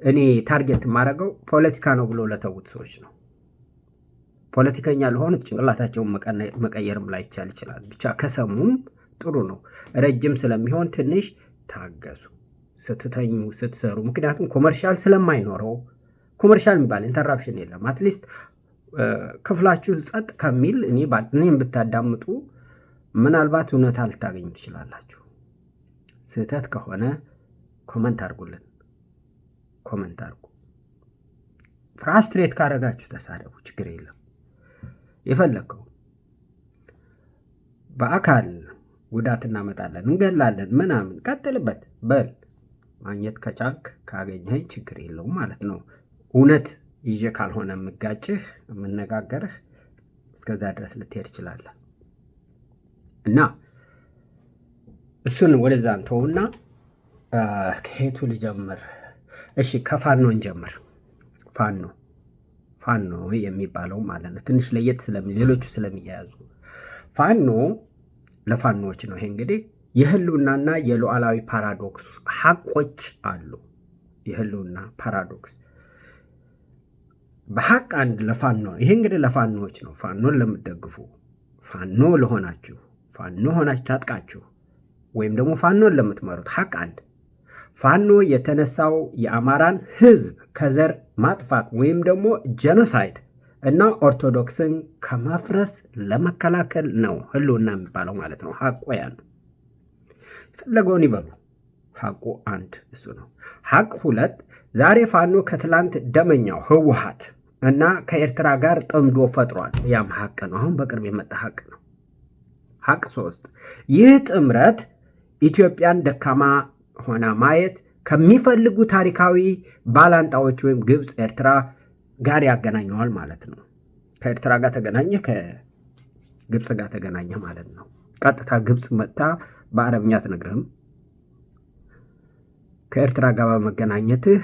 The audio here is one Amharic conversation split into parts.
እኔ ታርጌት የማደርገው ፖለቲካ ነው ብሎ ለተውት ሰዎች ነው። ፖለቲከኛ ለሆኑት ጭንቅላታቸውን መቀየርም ላይቻል ይችላል። ብቻ ከሰሙም ጥሩ ነው። ረጅም ስለሚሆን ትንሽ ታገሱ ስትተኙ ስትሰሩ። ምክንያቱም ኮመርሻል ስለማይኖረው ኮመርሻል የሚባል ኢንተራፕሽን የለም። አትሊስት ክፍላችሁ ጸጥ ከሚል እኔም ብታዳምጡ ምናልባት እውነታ ልታገኙ ትችላላችሁ። ስህተት ከሆነ ኮመንት አድርጉልን። ኮመንት አድርጉ። ፍራስትሬት ካረጋችሁ ተሳደቡ፣ ችግር የለም። የፈለግከው በአካል ጉዳት እናመጣለን እንገላለን ምናምን ቀጥልበት በል። ማግኘት ከቻልክ ካገኘኸኝ ችግር የለውም ማለት ነው። እውነት ይዤ ካልሆነ የምጋጭህ የምነጋገርህ እስከዛ ድረስ ልትሄድ ትችላለህ። እና እሱን ወደዛ እንተውና ከየቱ ልጀምር? እሺ ከፋኖ እንጀምር። ፋኖ የሚባለው ማለት ነው ትንሽ ለየት ሌሎቹ ስለሚያያዙ ፋኖ ለፋኖዎች ነው። ይሄ እንግዲህ የህልውናና የሉዓላዊ ፓራዶክስ ሐቆች አሉ። የህልውና ፓራዶክስ በሐቅ አንድ ለፋኖ ይሄ እንግዲህ ለፋኖዎች ነው። ፋኖን ለምትደግፉ ፋኖ ለሆናችሁ ፋኖ ሆናችሁ ታጥቃችሁ ወይም ደግሞ ፋኖን ለምትመሩት ሐቅ አንድ ፋኖ የተነሳው የአማራን ህዝብ ከዘር ማጥፋት ወይም ደግሞ ጄኖሳይድ እና ኦርቶዶክስን ከማፍረስ ለመከላከል ነው ህልውና የሚባለው ማለት ነው። ሐቁ ያ ነው። ፈለገውን ይበሉ። ሐቁ አንድ እሱ ነው። ሐቅ ሁለት ዛሬ ፋኖ ከትላንት ደመኛው ህወሓት እና ከኤርትራ ጋር ጥምዶ ፈጥሯል። ያም ሐቅ ነው። አሁን በቅርብ የመጣ ሐቅ ነው። ሐቅ ሶስት ይህ ጥምረት ኢትዮጵያን ደካማ ሆና ማየት ከሚፈልጉ ታሪካዊ ባላንጣዎች ወይም ግብፅ፣ ኤርትራ ጋር ያገናኘዋል ማለት ነው። ከኤርትራ ጋር ተገናኘ፣ ከግብፅ ጋር ተገናኘ ማለት ነው። ቀጥታ ግብፅ መጥታ በአረብኛ ትነግርህም። ከኤርትራ ጋር በመገናኘትህ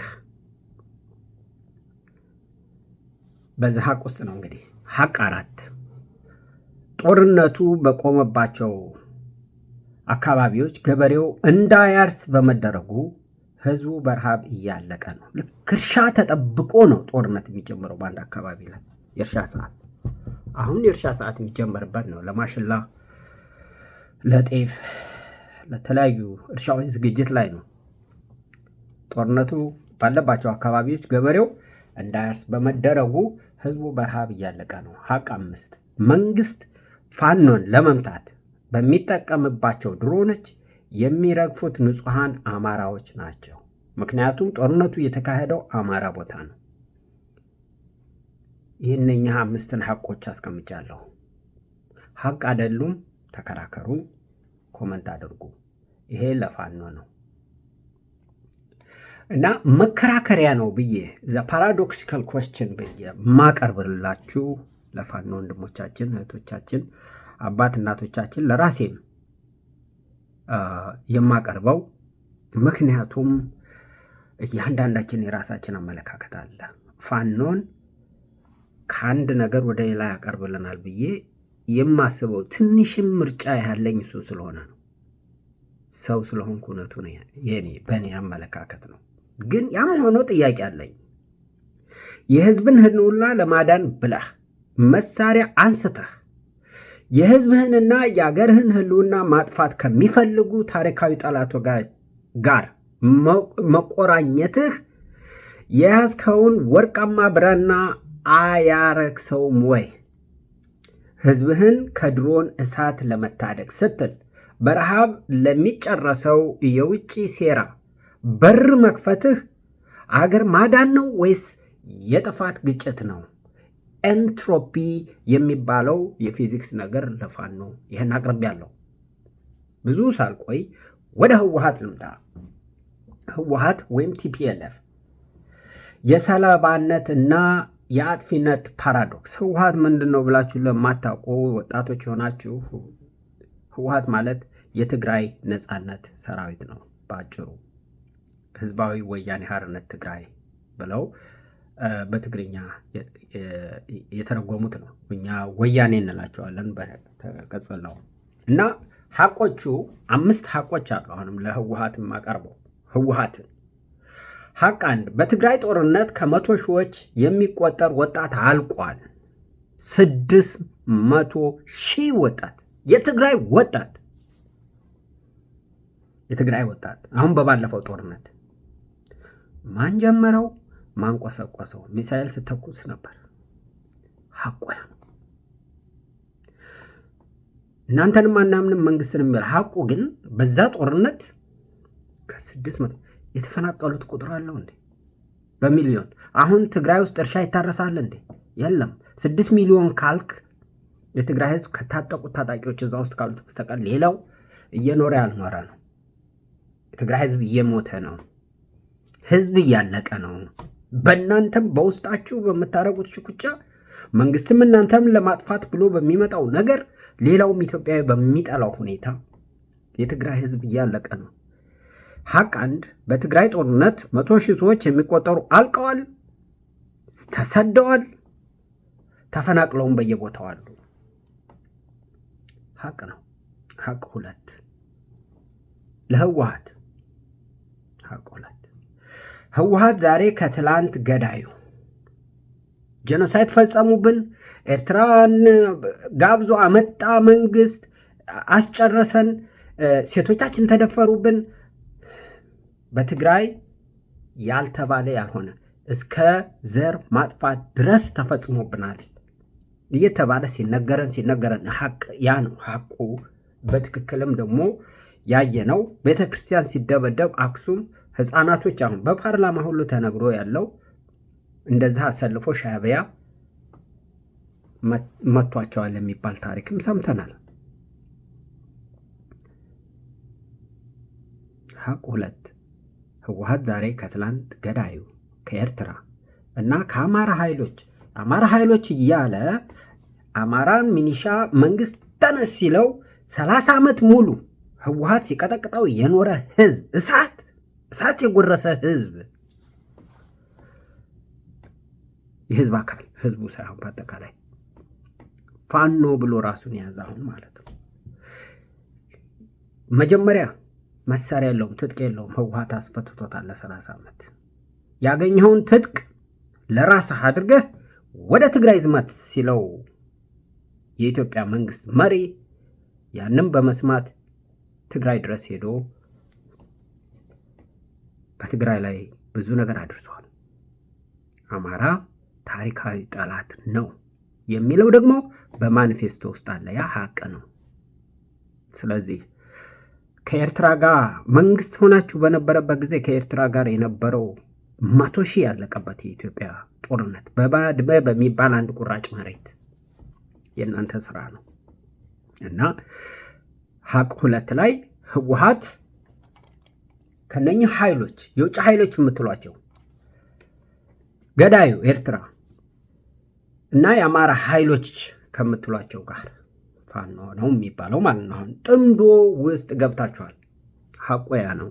በዚህ ሐቅ ውስጥ ነው። እንግዲህ ሐቅ አራት ጦርነቱ በቆመባቸው አካባቢዎች ገበሬው እንዳያርስ በመደረጉ ህዝቡ በረሃብ እያለቀ ነው። ልክ እርሻ ተጠብቆ ነው ጦርነት የሚጀምረው በአንድ አካባቢ ላይ የእርሻ ሰዓት። አሁን የእርሻ ሰዓት የሚጀመርበት ነው። ለማሽላ፣ ለጤፍ፣ ለተለያዩ እርሻዎች ዝግጅት ላይ ነው። ጦርነቱ ባለባቸው አካባቢዎች ገበሬው እንዳያርስ በመደረጉ ህዝቡ በረሃብ እያለቀ ነው። ሐቅ አምስት መንግስት ፋኖን ለመምታት በሚጠቀምባቸው ድሮኖች የሚረግፉት ንጹሐን አማራዎች ናቸው። ምክንያቱም ጦርነቱ የተካሄደው አማራ ቦታ ነው። ይህንኛ አምስትን ሐቆች አስቀምጫለሁ። ሐቅ አይደሉም? ተከራከሩ፣ ኮመንት አድርጉ። ይሄ ለፋኖ ነው እና መከራከሪያ ነው ብዬ ፓራዶክሲካል ኮስችን ብዬ ማቀርብላችሁ ለፋኖ ወንድሞቻችን እህቶቻችን አባት እናቶቻችን ለራሴም የማቀርበው ምክንያቱም እያንዳንዳችን የራሳችን አመለካከት አለ። ፋኖን ከአንድ ነገር ወደ ሌላ ያቀርብልናል ብዬ የማስበው ትንሽም ምርጫ ያለኝ እሱ ስለሆነ ነው። ሰው ስለሆንኩ እውነቱ ነው በእኔ አመለካከት ነው። ግን ያም ሆኖ ጥያቄ አለኝ። የህዝብን ህልውና ለማዳን ብለህ መሳሪያ አንስተህ የህዝብህንና የአገርህን ህልውና ማጥፋት ከሚፈልጉ ታሪካዊ ጠላቶች ጋር መቆራኘትህ የያዝከውን ወርቃማ ብራና አያረክሰውም ወይ? ህዝብህን ከድሮን እሳት ለመታደግ ስትል በረሃብ ለሚጨረሰው የውጭ ሴራ በር መክፈትህ አገር ማዳን ነው ወይስ የጥፋት ግጭት ነው? ኤንትሮፒ የሚባለው የፊዚክስ ነገር ለፋኖ ይህን አቅርቤያለሁ። ብዙ ሳልቆይ ወደ ህወሓት ልምጣ። ህወሓት ወይም ቲፒኤልኤፍ የሰለባነት እና የአጥፊነት ፓራዶክስ። ህወሓት ምንድን ነው ብላችሁ ለማታውቁ ወጣቶች የሆናችሁ ህወሓት ማለት የትግራይ ነጻነት ሰራዊት ነው። በአጭሩ ህዝባዊ ወያኔ ሓርነት ትግራይ ብለው በትግርኛ የተረጎሙት ነው። እኛ ወያኔ እንላቸዋለን በተቀጽል ነው። እና ሐቆቹ 5 ሐቆች አሉ። አሁንም ለህወሓት የማቀርበው ህወሓትን ሀቅ አንድ በትግራይ ጦርነት ከ100 ሺዎች የሚቆጠር ወጣት አልቋል። 600 ሺህ ወጣት የትግራይ ወጣት አሁን በባለፈው ጦርነት ማን ጀመረው? ማን ቆሰቆሰው? ሚሳኤል ስተኩስ ነበር። ሀቁ ያ ነው። እናንተንም አናምንም መንግስትንም ይላል። ሀቁ ግን በዛ ጦርነት ከ600 የተፈናቀሉት ቁጥር አለው እንዴ? በሚሊዮን። አሁን ትግራይ ውስጥ እርሻ ይታረሳል እንዴ? የለም። 6 ሚሊዮን ካልክ የትግራይ ህዝብ ከታጠቁት ታጣቂዎች እዛ ውስጥ ካሉት በስተቀር ሌላው እየኖረ ያልኖረ ነው። የትግራይ ህዝብ እየሞተ ነው። ህዝብ እያለቀ ነው። በእናንተም በውስጣችሁ በምታደርጉት ሽኩቻ መንግስትም እናንተም ለማጥፋት ብሎ በሚመጣው ነገር ሌላውም ኢትዮጵያዊ በሚጠላው ሁኔታ የትግራይ ህዝብ እያለቀ ነው። ሀቅ አንድ በትግራይ ጦርነት 100 ሺህ ሰዎች የሚቆጠሩ አልቀዋል፣ ተሰደዋል፣ ተፈናቅለውም በየቦታው አሉ። ሀቅ ነው። ሀቅ ሁለት ለህወሓት ሀቅ ሁለት ህወሓት ዛሬ ከትላንት ገዳዩ ጄኖሳይድ ፈጸሙብን፣ ኤርትራን ጋብዞ አመጣ፣ መንግስት አስጨረሰን፣ ሴቶቻችን ተደፈሩብን፣ በትግራይ ያልተባለ ያልሆነ እስከ ዘር ማጥፋት ድረስ ተፈጽሞብናል እየተባለ ሲነገረን ሀቅ ያ ነው ሀቁ። በትክክልም ደግሞ ያየነው ቤተ ክርስቲያን ሲደበደብ አክሱም ህፃናቶች አሁን በፓርላማ ሁሉ ተነግሮ ያለው እንደዛ አሰልፎ ሻዕቢያ መቷቸዋል የሚባል ታሪክም ሰምተናል። ሀቅ ሁለት ህወሓት ዛሬ ከትላንት ገዳዩ ከኤርትራ እና ከአማራ ኃይሎች እያለ አማራን ሚኒሻ መንግስት ተነስ ሲለው 30 ዓመት ሙሉ ህወሓት ሲቀጠቅጠው የኖረ ህዝብ እሳት የጎረሰ ህዝብ የህዝብ አካል ህዝቡ ሳይሆን በአጠቃላይ ፋኖ ብሎ ራሱን የያዘ አሁን ማለት ነው። መጀመሪያ መሳሪያ የለውም፣ ትጥቅ የለውም። ህወሓት አስፈትቶታል ለ30 ዓመት። ያገኘውን ትጥቅ ለራስህ አድርገህ ወደ ትግራይ ዝመት ሲለው የኢትዮጵያ መንግስት መሪ ያንም በመስማት ትግራይ ድረስ ሄዶ በትግራይ ላይ ብዙ ነገር አድርሷል። አማራ ታሪካዊ ጠላት ነው የሚለው ደግሞ በማኒፌስቶ ውስጥ አለ። ያ ሀቅ ነው። ስለዚህ ከኤርትራ ጋር መንግስት ሆናችሁ በነበረበት ጊዜ ከኤርትራ ጋር የነበረው 100 ሺህ ያለቀበት የኢትዮጵያ ጦርነት በባድመ በሚባል አንድ ቁራጭ መሬት የእናንተ ስራ ነው እና ሀቅ ሁለት ላይ ህወሓት ከነኚህ ኃይሎች የውጭ ኃይሎች የምትሏቸው ገዳዩ ኤርትራ እና የአማራ ኃይሎች ከምትሏቸው ጋር ፋኖ ነው የሚባለው ማለት ነው። አሁን ጥምዶ ውስጥ ገብታችኋል። ሀቁ ያ ነው።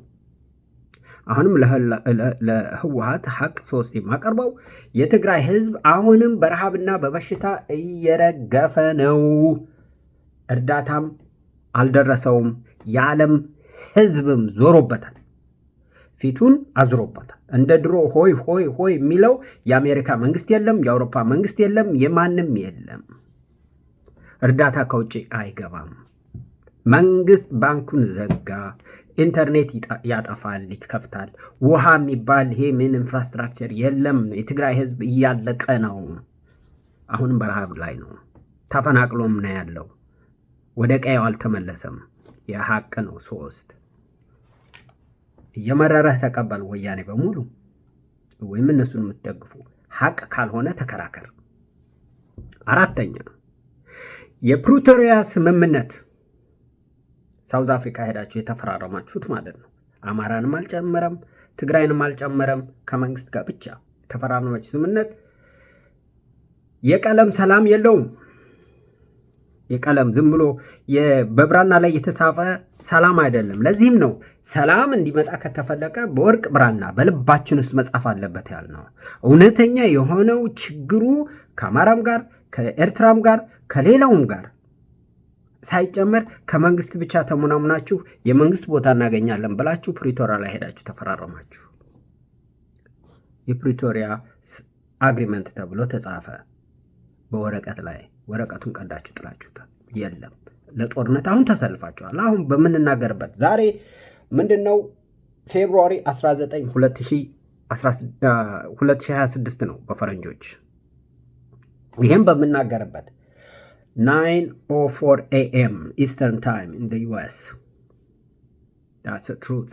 አሁንም ለህወሓት ሀቅ 3 የማቀርበው የትግራይ ህዝብ አሁንም በረሃብና በበሽታ እየረገፈ ነው። እርዳታም አልደረሰውም። የዓለም ህዝብም ዞሮበታል፣ ፊቱን አዝሮበታል። እንደ ድሮ ሆይ ሆይ ሆይ የሚለው የአሜሪካ መንግስት የለም፣ የአውሮፓ መንግስት የለም፣ የማንም የለም። እርዳታ ከውጭ አይገባም። መንግስት ባንኩን ዘጋ፣ ኢንተርኔት ያጠፋል፣ ይከፍታል። ውሃ የሚባል ይሄ ምን ኢንፍራስትራክቸር የለም። የትግራይ ህዝብ እያለቀ ነው። አሁንም በረሃብ ላይ ነው። ተፈናቅሎም ነው ያለው። ወደ ቀየው አልተመለሰም። የሀቅ ነው 3 እየመረረህ ተቀበል። ወያኔ በሙሉ ወይም እነሱን የምትደግፉ ሀቅ ካልሆነ ተከራከር። 4ኛ የፕሪቶሪያ ስምምነት ሳውዝ አፍሪካ ሄዳችሁ የተፈራረማችሁት ማለት ነው። አማራንም አልጨመረም፣ ትግራይንም አልጨመረም። ከመንግስት ጋር ብቻ የተፈራረማችሁ ስምምነት የቀለም ሰላም የለውም። የቀለም ዝም ብሎ በብራና ላይ የተጻፈ ሰላም አይደለም። ለዚህም ነው ሰላም እንዲመጣ ከተፈለቀ በወርቅ ብራና በልባችን ውስጥ መጻፍ አለበት ያልነው። እውነተኛ የሆነው ችግሩ ከአማራም ጋር ከኤርትራም ጋር ከሌላውም ጋር ሳይጨመር ከመንግስት ብቻ ተሞናሙናችሁ የመንግስት ቦታ እናገኛለን ብላችሁ ፕሪቶሪያ ላይ ሄዳችሁ ተፈራረማችሁ። የፕሪቶሪያ አግሪመንት ተብሎ ተጻፈ በወረቀት ላይ። ወረቀቱን ቀዳችሁ ጥላችሁታል። የለም ለጦርነት አሁን ተሰልፋችኋል። አሁን በምንናገርበት ዛሬ ምንድነው ፌብሩዋሪ 19 2026 ነው በፈረንጆች። ይህም በምናገርበት 9:04 AM ኢስተርን ታይም ኢን the US that's the truth።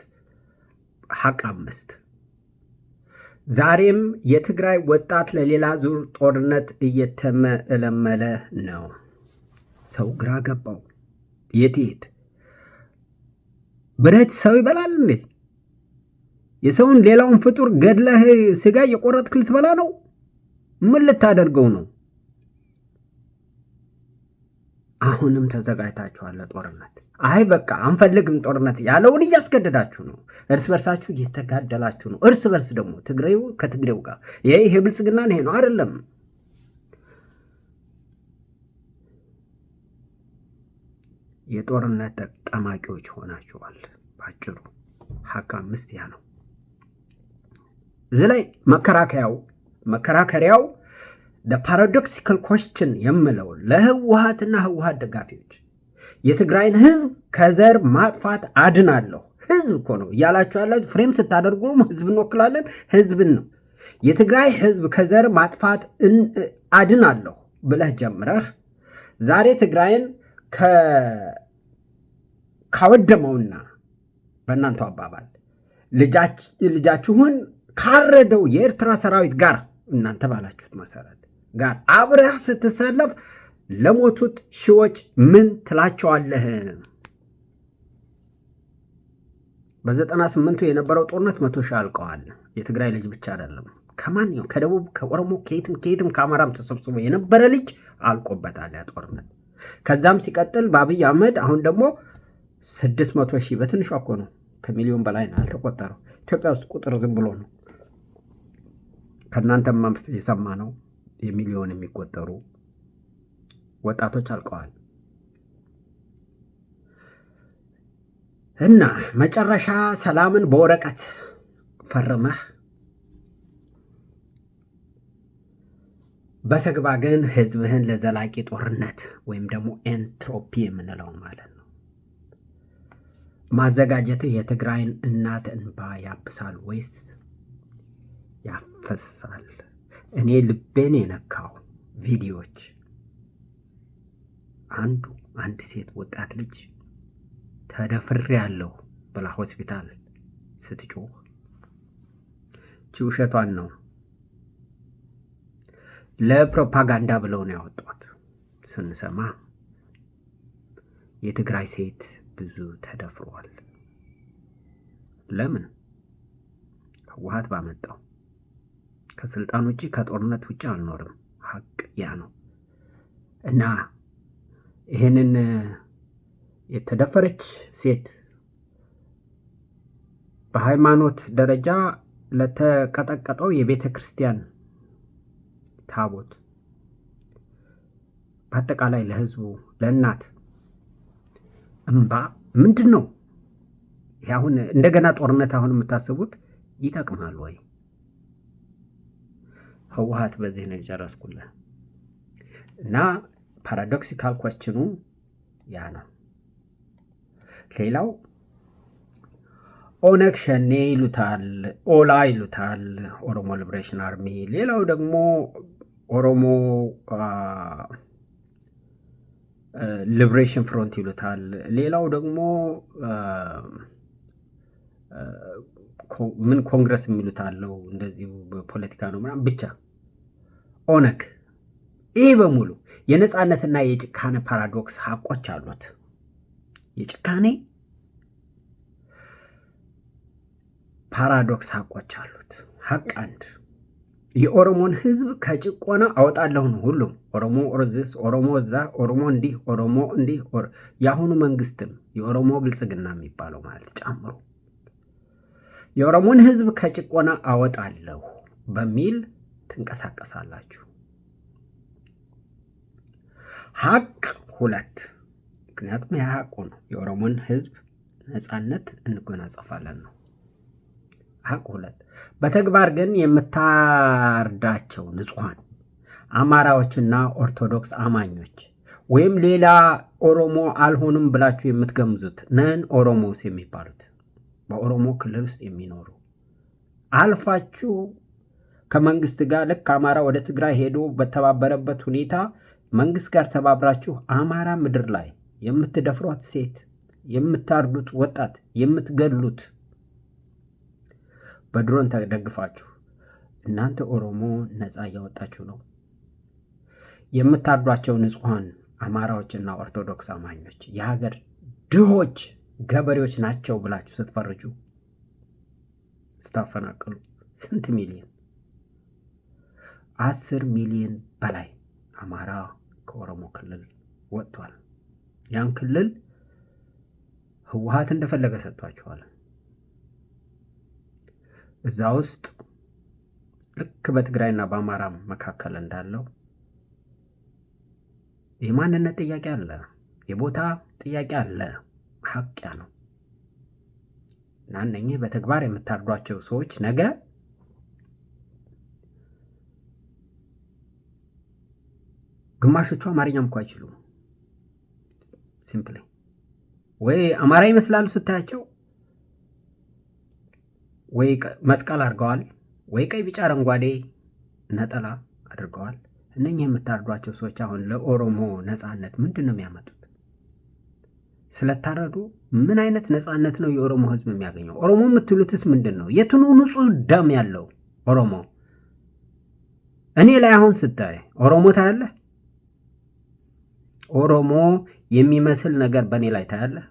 ሐቅ 5 ዛሬም የትግራይ ወጣት ለሌላ ዙር ጦርነት እየተመለመለ ነው። ሰው ግራ ገባው። የት ይሄድ? ብረት ሰው ይበላል እንዴ? የሰውን ሌላውን ፍጡር ገድለህ ስጋ የቆረጥክ ልትበላ ነው? ምን ልታደርገው ነው? አሁንም ተዘጋጅታችኋል ለጦርነት። አይ በቃ አንፈልግም ጦርነት ያለውን እያስገደዳችሁ ነው። እርስ በርሳችሁ እየተጋደላችሁ ነው። እርስ በርስ ደግሞ ትግሬው ከትግሬው ጋር ይሄ ብልጽግና ይሄ ነው አይደለም። የጦርነት ጠማቂዎች ሆናችኋል። ባጭሩ ሐቅ 5 ያ ነው። እዚህ ላይ መከራከሪያው ፓራዶክሲካል ኮስችን የምለው ለህወሓትና ህወሓት ደጋፊዎች የትግራይን ህዝብ ከዘር ማጥፋት አድናለሁ። ህዝብ እኮ ነው እያላችሁ ያላችሁ። ፍሬም ስታደርጉ ህዝብ እንወክላለን፣ ህዝብን ነው። የትግራይ ህዝብ ከዘር ማጥፋት አድናለሁ ብለህ ጀምረህ ዛሬ ትግራይን ካወደመውና በእናንተ አባባል ልጃችሁን ካረደው የኤርትራ ሰራዊት ጋር እናንተ ባላችሁት መሰረት ጋር አብረህ ስትሰለፍ ለሞቱት ሺዎች ምን ትላቸዋለህ? በ98ቱ የነበረው ጦርነት 100 ሺህ አልቀዋል። የትግራይ ልጅ ብቻ አይደለም፣ ከማንኛው ከደቡብ ከኦሮሞ ከየትም ከአማራም ተሰብስቦ የነበረ ልጅ አልቆበታል ያ ጦርነት። ከዛም ሲቀጥል በአብይ አህመድ አሁን ደግሞ 600 ሺህ በትንሹ እኮ ነው፣ ከሚሊዮን በላይ ነው አልተቆጠረው። ኢትዮጵያ ውስጥ ቁጥር ዝም ብሎ ነው። ከእናንተም የሰማ ነው የሚሊዮን የሚቆጠሩ ወጣቶች አልቀዋል። እና መጨረሻ ሰላምን በወረቀት ፈርመህ በተግባር ግን ህዝብህን ለዘላቂ ጦርነት ወይም ደግሞ ኤንትሮፒ የምንለው ማለት ነው ማዘጋጀትህ የትግራይን እናት እንባ ያብሳል ወይስ ያፈሳል? እኔ ልቤን የነካው ቪዲዮዎች አንድ ሴት ወጣት ልጅ ተደፍሬያለሁ ብላ ሆስፒታል ስትጮህ ውሸቷን ነው፣ ለፕሮፓጋንዳ ብለው ነው ያወጧት። ስንሰማ የትግራይ ሴት ብዙ ተደፍሯል። ለምን? ህወሓት ባመጣው ከስልጣን ውጪ ከጦርነት ውጪ አልኖርም። ሐቅ ያ ነው። እና ይህንን የተደፈረች ሴት በሃይማኖት ደረጃ ለተቀጠቀጠው የቤተ ክርስቲያን ታቦት፣ በአጠቃላይ ለህዝቡ ለእናት እንባ ምንድን ነው? ይህ አሁን እንደገና ጦርነት አሁን የምታስቡት ይጠቅማል ወይ? ህወሓት በዚህ ነው የጨረስኩልህ። እና ፓራዶክሲካል ኮስችኑ ያ ነው። ሌላው ኦነግ ሸኔ ይሉታል፣ ኦላ ይሉታል፣ ኦሮሞ ሊብሬሽን አርሚ። ሌላው ደግሞ ኦሮሞ ሊብሬሽን ፍሮንት ይሉታል። ሌላው ደግሞ ምን ኮንግረስ የሚሉት አለው፣ እንደዚሁ በፖለቲካ ነው ምናምን። ብቻ ኦነግ ይህ በሙሉ የነፃነትና የጭካኔ ፓራዶክስ ሀቆች አሉት። የጭካኔ ፓራዶክስ ሀቆች አሉት። ሀቅ አንድ የኦሮሞን ህዝብ ከጭቆና አወጣለሁ ነው ሁሉም። ኦሮሞ ኦሮዝስ፣ ኦሮሞ እዛ፣ ኦሮሞ እንዲህ፣ ኦሮሞ እንዲህ። የአሁኑ መንግስትም የኦሮሞ ብልጽግና የሚባለው ማለት ጨምሮ የኦሮሞን ህዝብ ከጭቆና አወጣለሁ በሚል ትንቀሳቀሳላችሁ። ሀቅ ሁለት፣ ምክንያቱም ያ ሀቁ ነው። የኦሮሞን ህዝብ ነፃነት እንጎናጸፋለን ነው ሀቅ ሁለት። በተግባር ግን የምታርዳቸው ንጹሐን አማራዎችና ኦርቶዶክስ አማኞች ወይም ሌላ ኦሮሞ አልሆንም ብላችሁ የምትገምዙት ነን ኦሮሞስ የሚባሉት በኦሮሞ ክልል ውስጥ የሚኖሩ አልፋችሁ ከመንግስት ጋር ልክ አማራ ወደ ትግራይ ሄዶ በተባበረበት ሁኔታ መንግስት ጋር ተባብራችሁ አማራ ምድር ላይ የምትደፍሯት ሴት፣ የምታርዱት ወጣት፣ የምትገድሉት በድሮን ተደግፋችሁ እናንተ ኦሮሞ ነፃ እያወጣችሁ ነው። የምታርዷቸው ንጹሐን አማራዎችና ኦርቶዶክስ አማኞች የሀገር ድሆች ገበሬዎች ናቸው ብላችሁ ስትፈርጁ ስታፈናቅሉ ስንት ሚሊዮን 10 ሚሊዮን በላይ አማራ ከኦሮሞ ክልል ወጥቷል። ያን ክልል ህወሓት እንደፈለገ ሰጥቷቸዋል። እዛ ውስጥ ልክ በትግራይና በአማራ መካከል እንዳለው የማንነት ጥያቄ አለ፣ የቦታ ጥያቄ አለ። ሀቂያ ነው እና እነኚህ በተግባር የምታርዷቸው ሰዎች ነገ ግማሾቹ አማርኛም እኮ አይችሉም። ሲምፕሊ ወይ አማራ ይመስላሉ ስታያቸው፣ ወይ መስቀል አድርገዋል፣ ወይ ቀይ ቢጫ አረንጓዴ ነጠላ አድርገዋል። እነኚህ የምታርዷቸው ሰዎች አሁን ለኦሮሞ ነፃነት ምንድን ነው የሚያመጡት? ስለታረዱ ምን አይነት ነፃነት ነው የኦሮሞ ህዝብ የሚያገኘው? ኦሮሞ የምትሉትስ ምንድን ነው? የትኑ ንጹህ ደም ያለው ኦሮሞ? እኔ ላይ አሁን ስታይ ኦሮሞ ታያለህ? ኦሮሞ የሚመስል ነገር በእኔ ላይ ታያለህ?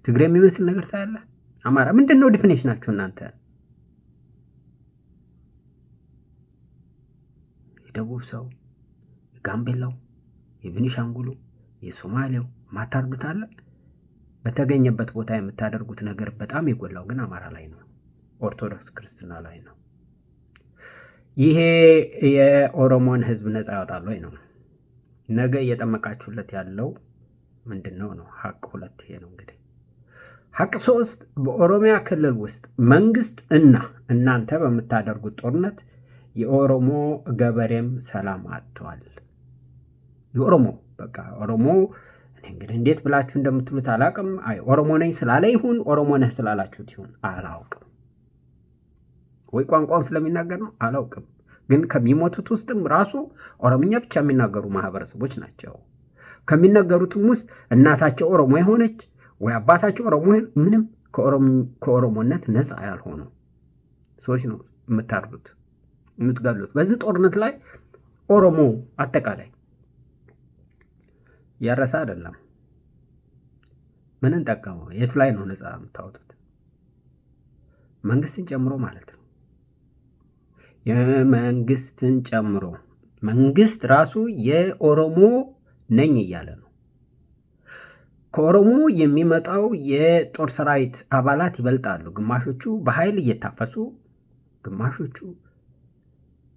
ትግሬ የሚመስል ነገር ታያለህ? አማራ ምንድን ነው ዲፊኒሽናችሁ እናንተ? የደቡብ ሰው፣ የጋምቤላው፣ የቤኒሻንጉሉ፣ የሶማሌው ማታርዱት አለ። በተገኘበት ቦታ የምታደርጉት ነገር በጣም የጎላው ግን አማራ ላይ ነው፣ ኦርቶዶክስ ክርስትና ላይ ነው። ይሄ የኦሮሞን ህዝብ ነፃ ያወጣል ወይ ነው? ነገ እየጠመቃችሁለት ያለው ምንድን ነው ነው? ሀቅ ሁለት ይሄ ነው እንግዲህ። ሀቅ ሶስት፣ በኦሮሚያ ክልል ውስጥ መንግስት እና እናንተ በምታደርጉት ጦርነት የኦሮሞ ገበሬም ሰላም አጥቷል። የኦሮሞ በቃ ኦሮሞ እንግዲህ እንዴት ብላችሁ እንደምትሉት አላውቅም። አይ ኦሮሞ ነኝ ስላለ ይሁን ኦሮሞ ነህ ስላላችሁት ይሁን አላውቅም። ወይ ቋንቋውን ስለሚናገር ነው አላውቅም። ግን ከሚሞቱት ውስጥም ራሱ ኦሮምኛ ብቻ የሚናገሩ ማህበረሰቦች ናቸው። ከሚናገሩትም ውስጥ እናታቸው ኦሮሞ የሆነች ወይ አባታቸው ኦሮሞ ምንም ከኦሮሞነት ነፃ ያልሆኑ ሰዎች ነው የምታርዱት፣ የምትገሉት። በዚህ ጦርነት ላይ ኦሮሞ አጠቃላይ ያረሳ አይደለም። ምንን ጠቀመው? የት ላይ ነው ነፃ የምታወጡት? መንግስትን ጨምሮ ማለት ነው። የመንግስትን ጨምሮ መንግስት ራሱ የኦሮሞ ነኝ እያለ ነው። ከኦሮሞ የሚመጣው የጦር ሰራዊት አባላት ይበልጣሉ። ግማሾቹ በኃይል እየታፈሱ፣ ግማሾቹ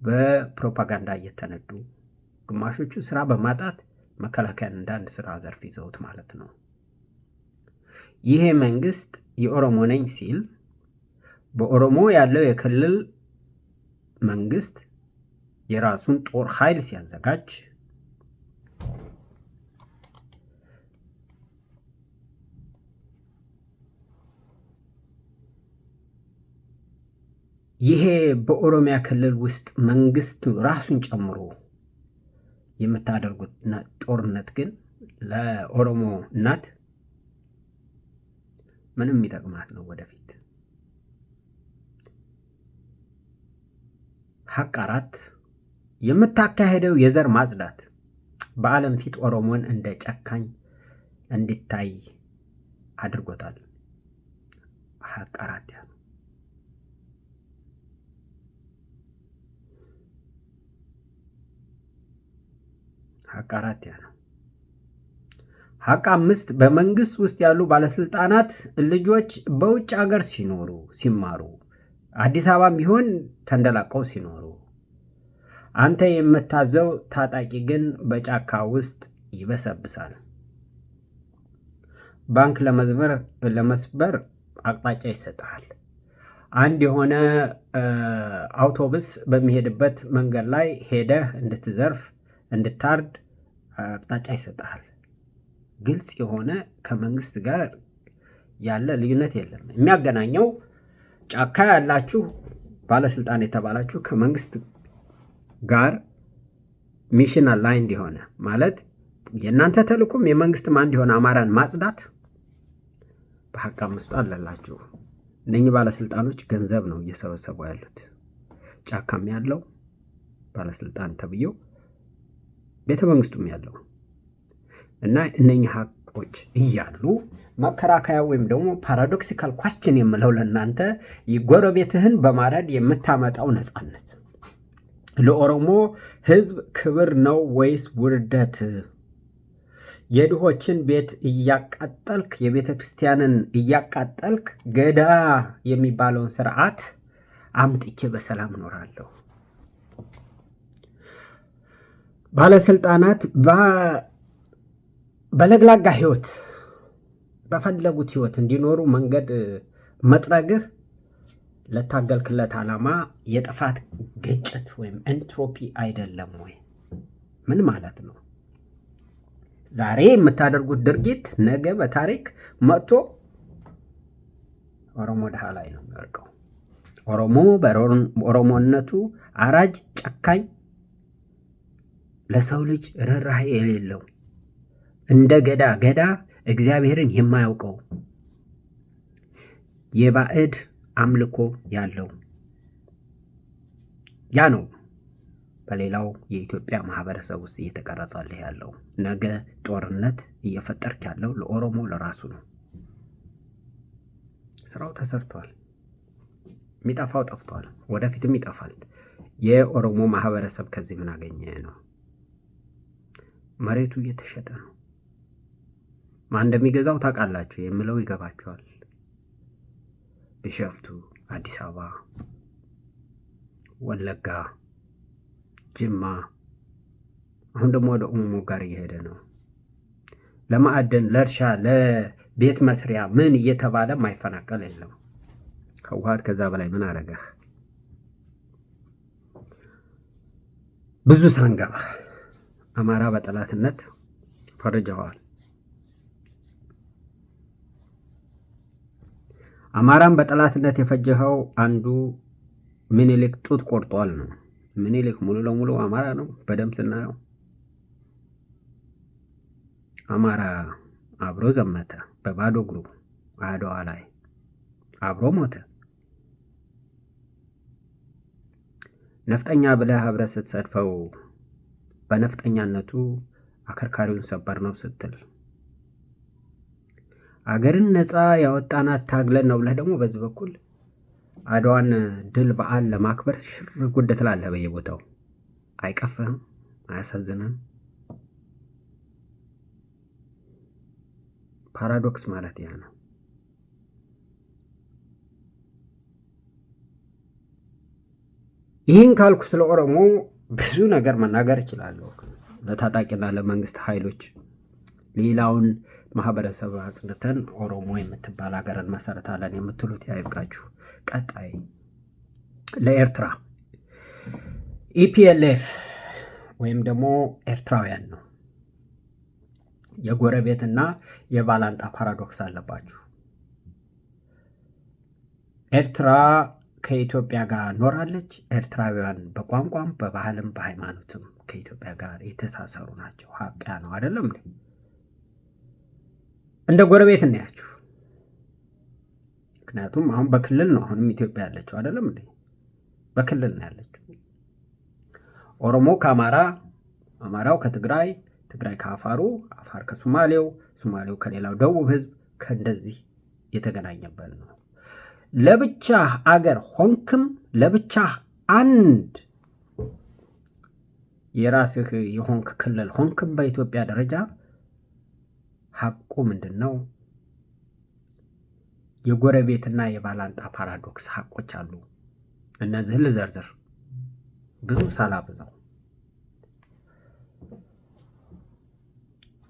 በፕሮፓጋንዳ እየተነዱ፣ ግማሾቹ ስራ በማጣት መከላከያን እንደ አንድ ስራ ዘርፍ ይዘውት ማለት ነው። ይሄ መንግስት የኦሮሞ ነኝ ሲል በኦሮሞ ያለው የክልል መንግስት የራሱን ጦር ኃይል ሲያዘጋጅ ይሄ በኦሮሚያ ክልል ውስጥ መንግስት ራሱን ጨምሮ የምታደርጉት ጦርነት ግን ለኦሮሞ እናት ምንም የሚጠቅማት ነው ወደፊት። ሀቅ አራት፣ የምታካሄደው የዘር ማጽዳት በዓለም ፊት ኦሮሞን እንደ ጨካኝ እንዲታይ አድርጎታል። ሀቅ አራት ያ ነው። ሀቅ አራት ያ ነው። ሀቅ አምስት፣ በመንግስት ውስጥ ያሉ ባለስልጣናት ልጆች በውጭ ሀገር ሲማሩ አዲስ አበባም ቢሆን ተንደላቀው ሲኖሩ አንተ የምታዘው ታጣቂ ግን በጫካ ውስጥ ይበሰብሳል። ባንክ ለመስበር አቅጣጫ ይሰጥሃል። አንድ የሆነ አውቶቡስ በሚሄድበት መንገድ ላይ ሄደህ እንድትዘርፍ እንድታርድ አቅጣጫ ይሰጣል። ግልጽ የሆነ ከመንግስት ጋር ያለ ልዩነት የለም። የሚያገናኘው ጫካ ያላችሁ ባለስልጣን የተባላችሁ ከመንግስት ጋር ሚሽን አላይንድ የሆነ ማለት የእናንተ ተልእኮም የመንግስትም አንድ የሆነ አማራን ማጽዳት በሀቅ አምስቱ አለላችሁ። እነኚህ ባለስልጣኖች ገንዘብ ነው እየሰበሰቡ ያሉት። ጫካም ያለው ባለስልጣን ተብዬው ቤተ መንግስቱም ያለው እና እነኚህ ሀቆች እያሉ መከራከያ ወይም ደግሞ ፓራዶክሲካል ኳስችን የምለው ለእናንተ ጎረቤትህን በማረድ የምታመጣው ነፃነት ለኦሮሞ ህዝብ ክብር ነው ወይስ ውርደት? የድሆችን ቤት እያቃጠልክ የቤተ ክርስቲያንን እያቃጠልክ ገዳ የሚባለውን ስርዓት አምጥቼ በሰላም እኖራለሁ። ባለስልጣናት በለግላጋ ህይወት በፈለጉት ህይወት እንዲኖሩ መንገድ መጥረግህ ለታገልክለት ዓላማ የጥፋት ግጭት ወይም ኤንትሮፒ አይደለም ወይ? ምን ማለት ነው? ዛሬ የምታደርጉት ድርጊት ነገ በታሪክ መጥቶ ኦሮሞ ድሃ ላይ ነው የሚወርቀው። ኦሮሞ በኦሮሞነቱ አራጅ፣ ጨካኝ፣ ለሰው ልጅ ርኅራኄ የሌለው እንደ ገዳ እግዚአብሔርን የማያውቀው የባዕድ አምልኮ ያለው ያ ነው በሌላው የኢትዮጵያ ማህበረሰብ ውስጥ እየተቀረጸልህ ያለው። ነገ ጦርነት እየፈጠርክ ያለው ለኦሮሞ ለራሱ ነው። ስራው ተሰርቷል። የሚጠፋው ጠፍቷል። ወደፊትም ይጠፋል። የኦሮሞ ማህበረሰብ ከዚህ ምን አገኘ ነው? መሬቱ እየተሸጠ ነው። ማን እንደሚገዛው ታውቃላችሁ የምለው ይገባችኋል። ቢሸፍቱ፣ አዲስ አበባ፣ ወለጋ፣ ጅማ፣ አሁን ደግሞ ወደ ኦሞ ጋር እየሄደ ነው። ለማዕድን፣ ለእርሻ፣ ለቤት መስሪያ ምን እየተባለ ማይፈናቀል የለም። ህወሓት ከዛ በላይ ምን አረገህ? ብዙ ሳንገባ አማራ በጠላትነት ፈርጀዋል። አማራን በጠላትነት የፈጀኸው አንዱ ምኒልክ ጡት ቆርጧል ነው። ምኒልክ ሙሉ ለሙሉ አማራ ነው በደም ስናየው። አማራ አብሮ ዘመተ በባዶ እግሩ አድዋ ላይ አብሮ ሞተ። ነፍጠኛ ብለህ አብረህ ስትሰድፈው በነፍጠኛነቱ አከርካሪውን ሰበር ነው ስትል አገርን ነፃ ያወጣናት ታግለን ነው ብለህ ደግሞ በዚህ በኩል አድዋን ድል በዓል ለማክበር ሽር ጉድ ትላለህ በየቦታው። አይቀፍህም? አያሳዝንም? ፓራዶክስ ማለት ያ ነው። ይህን ካልኩ ስለ ኦሮሞ ብዙ ነገር መናገር እችላለሁ። ለታጣቂና ለመንግስት ኃይሎች ሌላውን ማህበረሰብ አጽድተን ኦሮሞ የምትባል ሀገርን መሰረታለን የምትሉት ያይብቃችሁ። ቀጣይ ለኤርትራ ኢፒኤልኤፍ ወይም ደግሞ ኤርትራውያን ነው። የጎረቤትና የባላንጣ ፓራዶክስ አለባችሁ። ኤርትራ ከኢትዮጵያ ጋር ኖራለች። ኤርትራውያን በቋንቋም በባህልም በሃይማኖትም ከኢትዮጵያ ጋር የተሳሰሩ ናቸው። ሀቅ ነው አይደለም እንዴ? እንደ ጎረቤት እናያችሁ። ምክንያቱም አሁን በክልል ነው አሁንም ኢትዮጵያ ያለችው አይደለም እንዴ? በክልል ነው ያለችው። ኦሮሞ ከአማራ፣ አማራው ከትግራይ፣ ትግራይ ከአፋሩ፣ አፋር ከሶማሌው፣ ሶማሌው ከሌላው ደቡብ ህዝብ ከእንደዚህ የተገናኘበት ነው። ለብቻ አገር ሆንክም ለብቻ አንድ የራስህ የሆንክ ክልል ሆንክም በኢትዮጵያ ደረጃ ሀቁ ምንድን ነው? የጎረቤትና የባላንጣ ፓራዶክስ ሀቆች አሉ። እነዚህን ልዘርዝር ብዙ ሳላብዛው።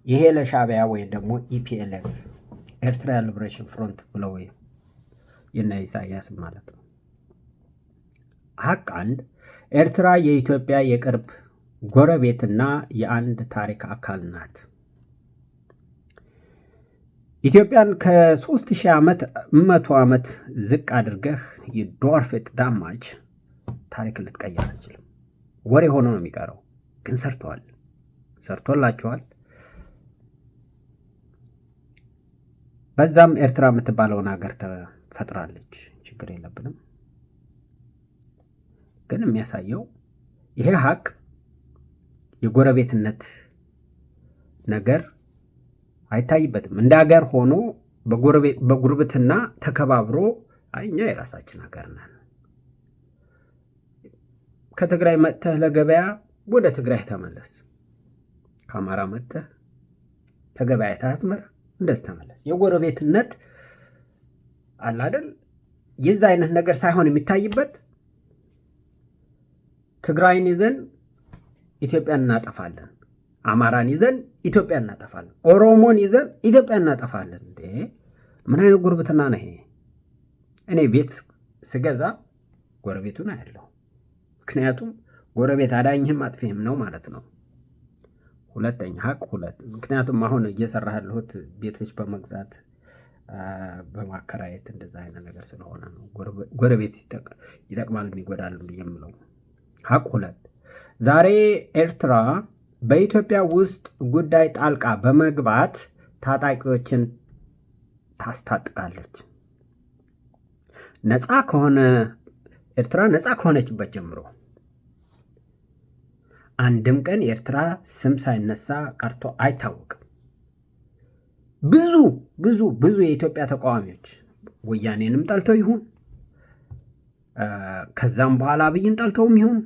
ይሄ ለሻዕቢያ ወይም ደግሞ ኢፒኤልኤፍ ኤርትራ ሊበሬሽን ፍሮንት ብለው የነ ኢሳያስ ማለት ነው ሀቅ አንድ፣ ኤርትራ የኢትዮጵያ የቅርብ ጎረቤትና የአንድ ታሪክ አካል ናት። ኢትዮጵያን ከ3000 ዓመት 100 ዓመት ዝቅ አድርገህ የዶርፌት ዳማች ታሪክ ልትቀይር አትችልም። ወሬ ሆኖ ነው የሚቀረው። ግን ሰርቶላቸዋል። በዛም ኤርትራ የምትባለውን ሀገር ተፈጥራለች። ችግር የለብንም። ግን የሚያሳየው ይሄ ሀቅ የጎረቤትነት ነገር አይታይበትም። እንደ ሀገር ሆኖ በጉርብትና ተከባብሮ እኛ የራሳችን ሀገር ነን። ከትግራይ መጥተህ ለገበያ ወደ ትግራይ ተመለስ። ከአማራ መጥተህ ተገበያይተህ አስመራ እንደዚህ ተመለስ። የጎረቤትነት አለ አይደል? የዛ አይነት ነገር ሳይሆን የሚታይበት ትግራይን ይዘን ኢትዮጵያን እናጠፋለን፣ አማራን ይዘን ኢትዮጵያን እናጠፋለን፣ ኦሮሞን ይዘን ኢትዮጵያን እናጠፋለን። እንዴ ምን አይነት ጉርብትና ነው ይሄ? እኔ ቤት ስገዛ ጎረቤቱን አያለሁ። ምክንያቱም ጎረቤት አዳኝህም አጥፊህም ነው ማለት ነው። ሁለተኛ ሀቅ ሁለት፣ ምክንያቱም አሁን እየሰራ ያለሁት ቤቶች በመግዛት በማከራየት እንደዛ አይነት ነገር ስለሆነ ነው። ጎረቤት ይጠቅማል የሚጎዳል ብዬ የምለው። ሀቅ ሁለት፣ ዛሬ ኤርትራ በኢትዮጵያ ውስጥ ጉዳይ ጣልቃ በመግባት ታጣቂዎችን ታስታጥቃለች። ኤርትራ ነፃ ከሆነችበት ጀምሮ አንድም ቀን የኤርትራ ስም ሳይነሳ ቀርቶ አይታወቅም። ብዙ የኢትዮጵያ ተቃዋሚዎች ወያኔንም ጠልተው ይሁን ከዛም በኋላ አብይን ጠልተውም ይሁን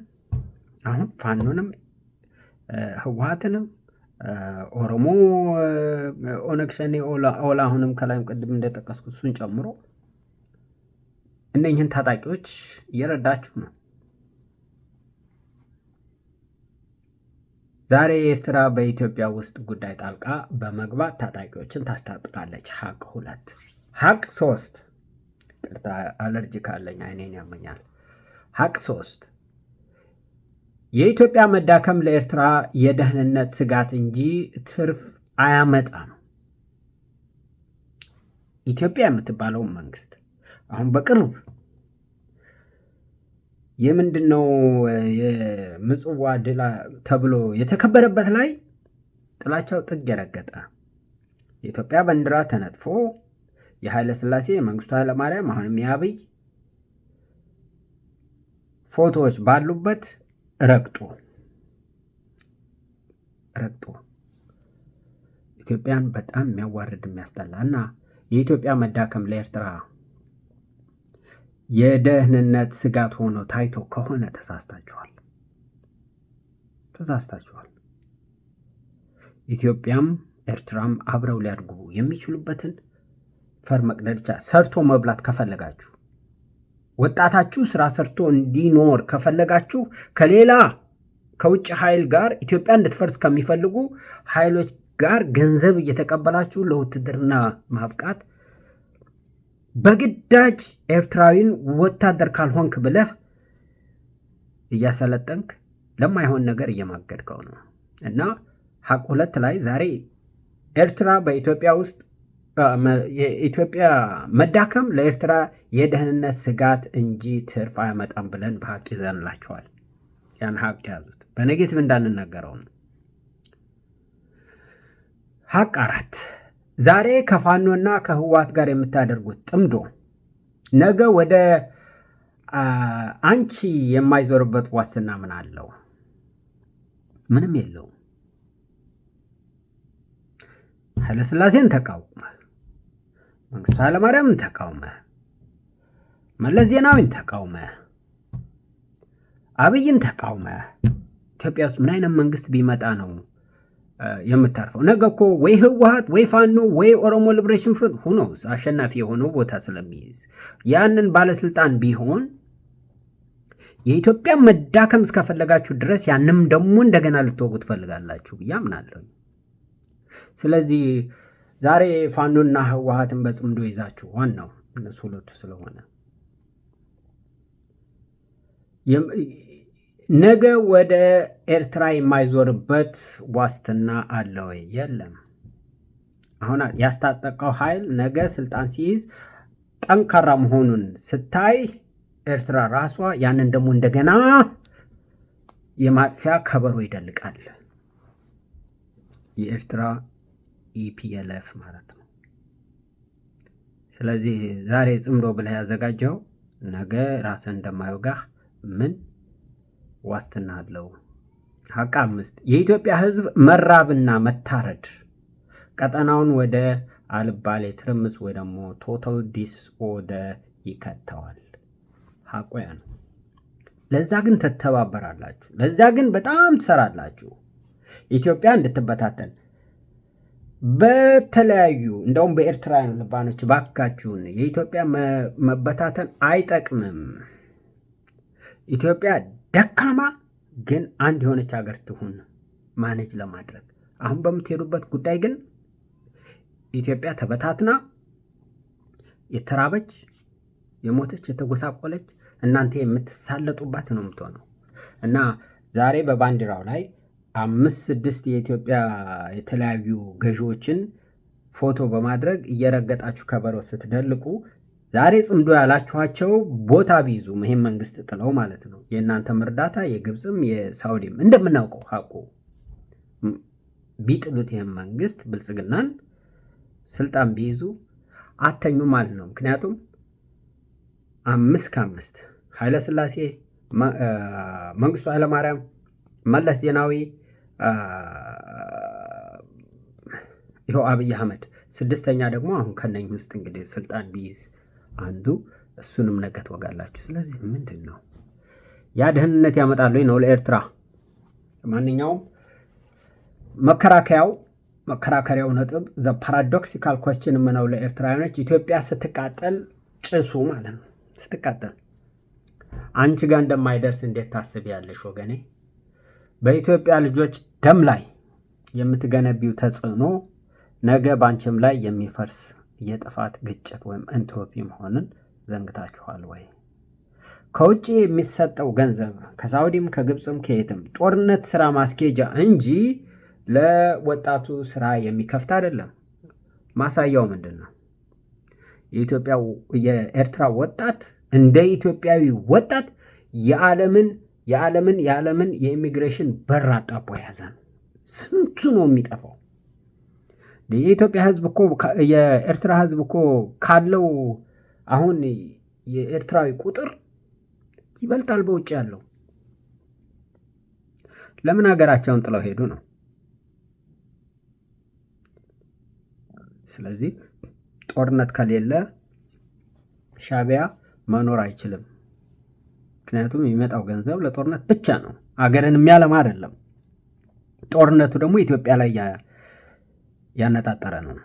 አሁን ፋኖንም ህወሓትንም ኦሮሞ ኦነግ ሸኔ ኦላ አሁንም ከላይም ቅድም እንደጠቀስኩት እሱን ጨምሮ እነኝህን ታጣቂዎች እየረዳችሁ ነው። ዛሬ ኤርትራ በኢትዮጵያ ውስጥ ጉዳይ ጣልቃ በመግባት ታጣቂዎችን ታስታጥቃለች። ሀቅ ሁለት። ሀቅ ሶስት፣ ቅርታ አለርጂ ካለኝ አይኔን ያመኛል። ሀቅ ሶስት፣ የኢትዮጵያ መዳከም ለኤርትራ የደህንነት ስጋት እንጂ ትርፍ አያመጣም። ኢትዮጵያ የምትባለው መንግስት አሁን በቅርብ የምንድነው የምጽዋ ድል ተብሎ የተከበረበት ላይ ጥላቻው ጥግ የረገጠ የኢትዮጵያ ባንዲራ ተነጥፎ የኃይለ ሥላሴ የመንግስቱ ኃይለ ማርያም አሁንም የአብይ ፎቶዎች ባሉበት ረግጦ ኢትዮጵያን በጣም የሚያዋርድ የሚያስጠላ እና የኢትዮጵያ መዳከም ለኤርትራ የደህንነት ስጋት ሆኖ ታይቶ ከሆነ ተሳስታችኋል። ኢትዮጵያም ኤርትራም አብረው ሊያድጉ የሚችሉበትን ፈር መቅደድ ሰርቶ መብላት ከፈለጋችሁ፣ ወጣታችሁ ስራ ሰርቶ እንዲኖር ከፈለጋችሁ ከሌላ ከውጭ ኃይል ጋር ኢትዮጵያ እንድትፈርስ ከሚፈልጉ ኃይሎች ጋር ገንዘብ እየተቀበላችሁ ለውትድርና ማብቃት በግዳጅ ኤርትራዊን ወታደር ካልሆንክ ብለህ እያሰለጠንክ ለማይሆን ነገር እየማገድከው ነው እና ሀቅ ሁለት ላይ ዛሬ ኤርትራ በኢትዮጵያ ውስጥ የኢትዮጵያ መዳከም ለኤርትራ የደህንነት ስጋት እንጂ ትርፍ አያመጣም ብለን በሀቅ ይዘንላቸዋል። ያን ሀቅ ያዙት፣ በኔጌቲቭ እንዳንናገረው ነው። ሀቅ አራት፣ ዛሬ ከፋኖና ከህወሓት ጋር የምታደርጉት ጥምዶ ነገ ወደ አንቺ የማይዞርበት ዋስትና ምን አለው? ምንም የለውም። ኃይለሥላሴን ተቃውመ፣ መንግስቱ ኃይለማርያምን ተቃውመ፣ መለስ ዜናዊን ተቃውመ፣ አብይን ተቃውመ፣ ኢትዮጵያ ውስጥ ምን አይነት መንግስት ቢመጣ ነው የምታርፈው? ነገ እኮ ወይ ህወሓት ወይ ፋኖ ወይ ኦሮሞ ሊብሬሽን ፍሮንት ሆኖ አሸናፊ የሆነው ቦታ ስለሚይዝ ያንን ባለስልጣን ቢሆን የኢትዮጵያ መዳከም እስከፈለጋችሁ ድረስ ያንም ደግሞ እንደገና ልትወጉ ትፈልጋላችሁ ብዬ አምናለሁ። ስለዚህ ዛሬ ፋኖና ህወሓትን በጽምዶ ይዛችሁ ዋናው እነሱ ሁለቱ ስለሆነ ነገ ወደ ኤርትራ የማይዞርበት ዋስትና አለ ወይ? የለም። አሁን ያስታጠቀው ኃይል ነገ ስልጣን ሲይዝ ጠንካራ መሆኑን ስታይ ኤርትራ ራሷ ያንን ደግሞ እንደገና የማጥፊያ ከበሮ ይደልቃል። የኤርትራ ኢፒኤልኤፍ ማለት ነው። ስለዚህ ዛሬ ጽምዶ ብለህ ያዘጋጀው ነገ ራስን እንደማይወጋህ ምን ዋስትና አለው? ሀቅ 5 የኢትዮጵያ ሕዝብ መራብና መታረድ ቀጠናውን ወደ አልባሌ ትርምስ ወይ ደግሞ ቶታል ዲስኦርደር ይከተዋል። ሀቁ ያ ነው። ለዛ ግን ትተባበራላችሁ፣ ለዛ ግን በጣም ትሰራላችሁ። ኢትዮጵያ እንድትበታተን በተለያዩ እንደውም በኤርትራውያን ልባኖች ባካችሁን፣ የኢትዮጵያ መበታተን አይጠቅምም። ኢትዮጵያ ደካማ ግን አንድ የሆነች ሀገር ትሁን ማኔጅ ለማድረግ። አሁን በምትሄዱበት ጉዳይ ግን ኢትዮጵያ ተበታትና የተራበች፣ የሞተች፣ የተጎሳቆለች እናንተ የምትሳለጡባት ነው የምትሆነው። እና ዛሬ በባንዲራው ላይ 5-6 የኢትዮጵያ የተለያዩ ገዢዎችን ፎቶ በማድረግ እየረገጣችሁ ከበሮ ስትደልቁ ዛሬ ጽምዶ ያላችኋቸው ቦታ ቢይዙም ይሄን መንግስት ጥለው ማለት ነው። የእናንተም እርዳታ የግብፅም የሳውዲም እንደምናውቀው ሀቁ ቢጥሉት ይሄን መንግስት ብልጽግናን ስልጣን ቢይዙ አተኙ ማለት ነው። ምክንያቱም 5-5 ኃይለሥላሴ፣ መንግስቱ ኃይለማርያም፣ መለስ ዜናዊ፣ ይኸው አብይ አህመድ፣ 6ኛ ደግሞ አሁን ከነኝ ውስጥ እንግዲህ ስልጣን ቢይዝ አንዱ እሱንም ነገ ትወጋላችሁ። ስለዚህ ምንድን ነው ያ ደህንነት ያመጣሉ ነው ለኤርትራ። ማንኛውም መከራከሪያው ነጥብ ዘ ፓራዶክሲካል ኮስችን ምነው ለኤርትራውያኖች ኢትዮጵያ ስትቃጠል ጭሱ ማለት ነው ስትቃጠል አንቺ ጋር እንደማይደርስ እንዴት ታስቢያለሽ ወገኔ? በኢትዮጵያ ልጆች ደም ላይ የምትገነቢው ተጽዕኖ ነገ ባንቺም ላይ የሚፈርስ የጥፋት ግጭት ወይም ኤንትሮፒ መሆንን ዘንግታችኋል ወይ? ከውጭ የሚሰጠው ገንዘብ ከሳውዲም ከግብፅም ከየትም ጦርነት ስራ ማስኬጃ እንጂ ለወጣቱ ስራ የሚከፍት አይደለም። ማሳያው ምንድን ነው? የኤርትራ ወጣት እንደ ኢትዮጵያዊ ወጣት የዓለምን የኢሚግሬሽን በር አጣቦ የያዘ ነው። ስንቱ ነው የሚጠፋው? የኢትዮጵያ ህዝብ እኮ የኤርትራ ህዝብ እኮ ካለው አሁን የኤርትራዊ ቁጥር ይበልጣል በውጭ ያለው። ለምን ሀገራቸውን ጥለው ሄዱ ነው። ስለዚህ ጦርነት ከሌለ ሻዕቢያ መኖር አይችልም። ምክንያቱም የሚመጣው ገንዘብ ለጦርነት ብቻ ነው፣ አገርን የሚያለማ አይደለም። ጦርነቱ ደግሞ ኢትዮጵያ ላይ ያነጣጠረ ነው።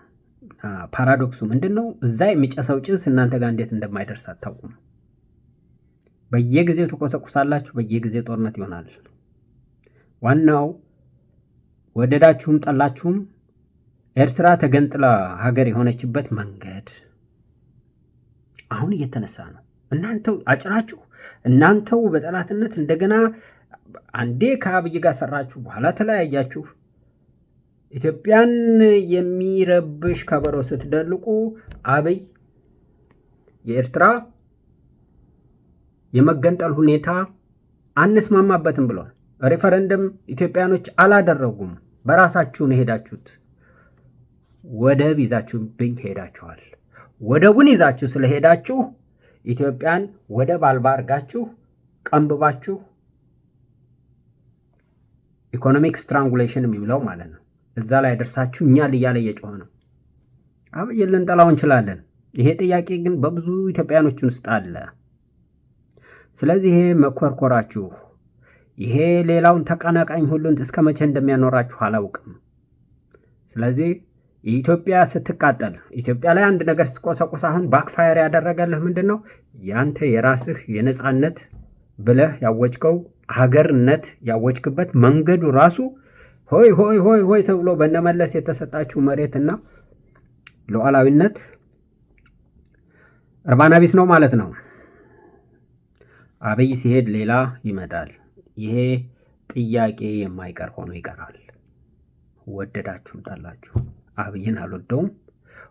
ፓራዶክሱ ምንድን ነው? እዛ የሚጨሰው ጭስ እናንተ ጋር እንዴት እንደማይደርስ አታውቁም። በየጊዜው ትቆሰቁሳላችሁ፣ በየጊዜው ጦርነት ይሆናል። ዋናው ወደዳችሁም ጠላችሁም ኤርትራ ተገንጥላ ሀገር የሆነችበት መንገድ አሁን እየተነሳ ነው። እናንተው አጭራችሁ፣ እናንተው በጠላትነት እንደገና አንዴ ከአብይ ጋር ሰራችሁ፣ በኋላ ተለያያችሁ። ኢትዮጵያን የሚረብሽ ከበሮ ስትደልቁ አብይ የኤርትራ የመገንጠል ሁኔታ አንስማማበትም ብሏል። ሬፈረንደም ኢትዮጵያኖች አላደረጉም። በራሳችሁ ነው ሄዳችሁት። ወደብ ይዛችሁብኝ ሄዳችኋል። ወደቡን ይዛችሁ ስለሄዳችሁ ኢትዮጵያን ወደብ አልባ አድርጋችሁ ቀንብባችሁ ኢኮኖሚክ ስትራንጉሌሽን የሚለው ማለት ነው። እዛ ላይ ደርሳችሁ እኛል እያለ እየጮኸ ነው። አብይ ልንጠላው እንችላለን። ይሄ ጥያቄ ግን በብዙ ኢትዮጵያኖች ውስጥ አለ። ስለዚህ ይሄ መኮርኮራችሁ፣ ይሄ ሌላውን ተቀናቃኝ ሁሉን እስከ መቼ እንደሚያኖራችሁ አላውቅም። ስለዚህ ኢትዮጵያ ስትቃጠል፣ ኢትዮጵያ ላይ አንድ ነገር ስትቆሰቁስ አሁን ባክፋየር ያደረገልህ ምንድን ነው? ያንተ የራስህ የነፃነት ብለህ ያወጅከው ሀገርነት ያወጅክበት መንገዱ ራሱ ሆይ ሆይ ሆይ ሆይ ተብሎ በነመለስ የተሰጣችሁ መሬትና ሉዓላዊነት እርባና ቢስ ነው ማለት ነው። አብይ ሲሄድ ሌላ ይመጣል። ይሄ ጥያቄ የማይቀር ሆኖ ይቀራል። ወደዳችሁም ጠላችሁ። አብይን አልወደውም፣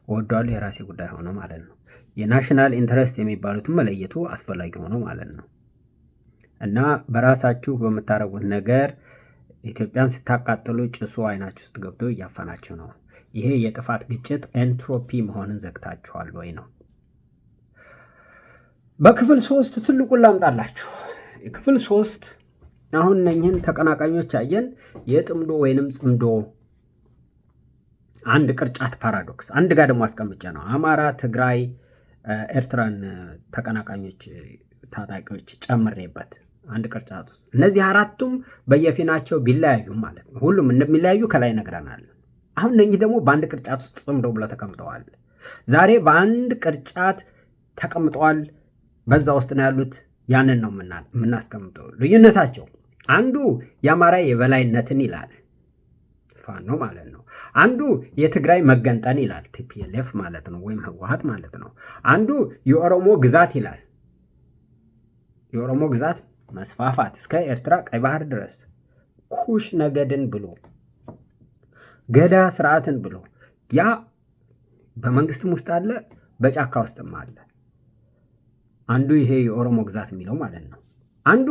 እወደዋለሁ፣ የራሴ ጉዳይ ሆኖ ማለት ነው። የናሽናል ኢንተረስት የሚባሉትን መለየቱ አስፈላጊ ሆኖ ማለት ነው። እና በራሳችሁ በምታረጉት ነገር ኢትዮጵያን ስታቃጥሉ ጭሱ አይናችሁ ውስጥ ገብቶ እያፈናችሁ ነው። ይሄ የጥፋት ግጭት ኤንትሮፒ መሆንን ዘግታችኋል ወይ ነው። በክፍል 3 ትልቁን ላምጣላችሁ። ክፍል 3 አሁን እነኝህን ተቀናቃኞች አየን። የጥምዶ ወይንም ጽምዶ አንድ ቅርጫት ፓራዶክስ አንድ ጋር ደግሞ አስቀምጬ ነው አማራ፣ ትግራይ፣ ኤርትራን ተቀናቃኞች ታጣቂዎች ጨምሬበት አንድ ቅርጫት ውስጥ እነዚህ አራቱም በየፊናቸው ቢለያዩም ማለት ነው ሁሉም እንደሚለያዩ ከላይ ነግረናል። አሁን እነኚህ ደግሞ በአንድ ቅርጫት ውስጥ ጽምደው ብለው ተቀምጠዋል። ዛሬ በአንድ ቅርጫት ተቀምጠዋል። በዛ ውስጥ ነው ያሉት። ያንን ነው የምናስቀምጠው። ልዩነታቸው አንዱ የአማራ የበላይነትን ይላል፣ ፋኖ ማለት ነው። አንዱ የትግራይ መገንጠል ይላል፣ ቲፒኤልኤፍ ማለት ነው ወይም ህወሓት ማለት ነው። አንዱ የኦሮሞ ግዛት ይላል፣ የኦሮሞ ግዛት መስፋፋት እስከ ኤርትራ ቀይ ባህር ድረስ ኩሽ ነገድን ብሎ ገዳ ስርዓትን ብሎ ያ በመንግስትም ውስጥ አለ፣ በጫካ ውስጥም አለ። አንዱ ይሄ የኦሮሞ ግዛት የሚለው ማለት ነው። አንዱ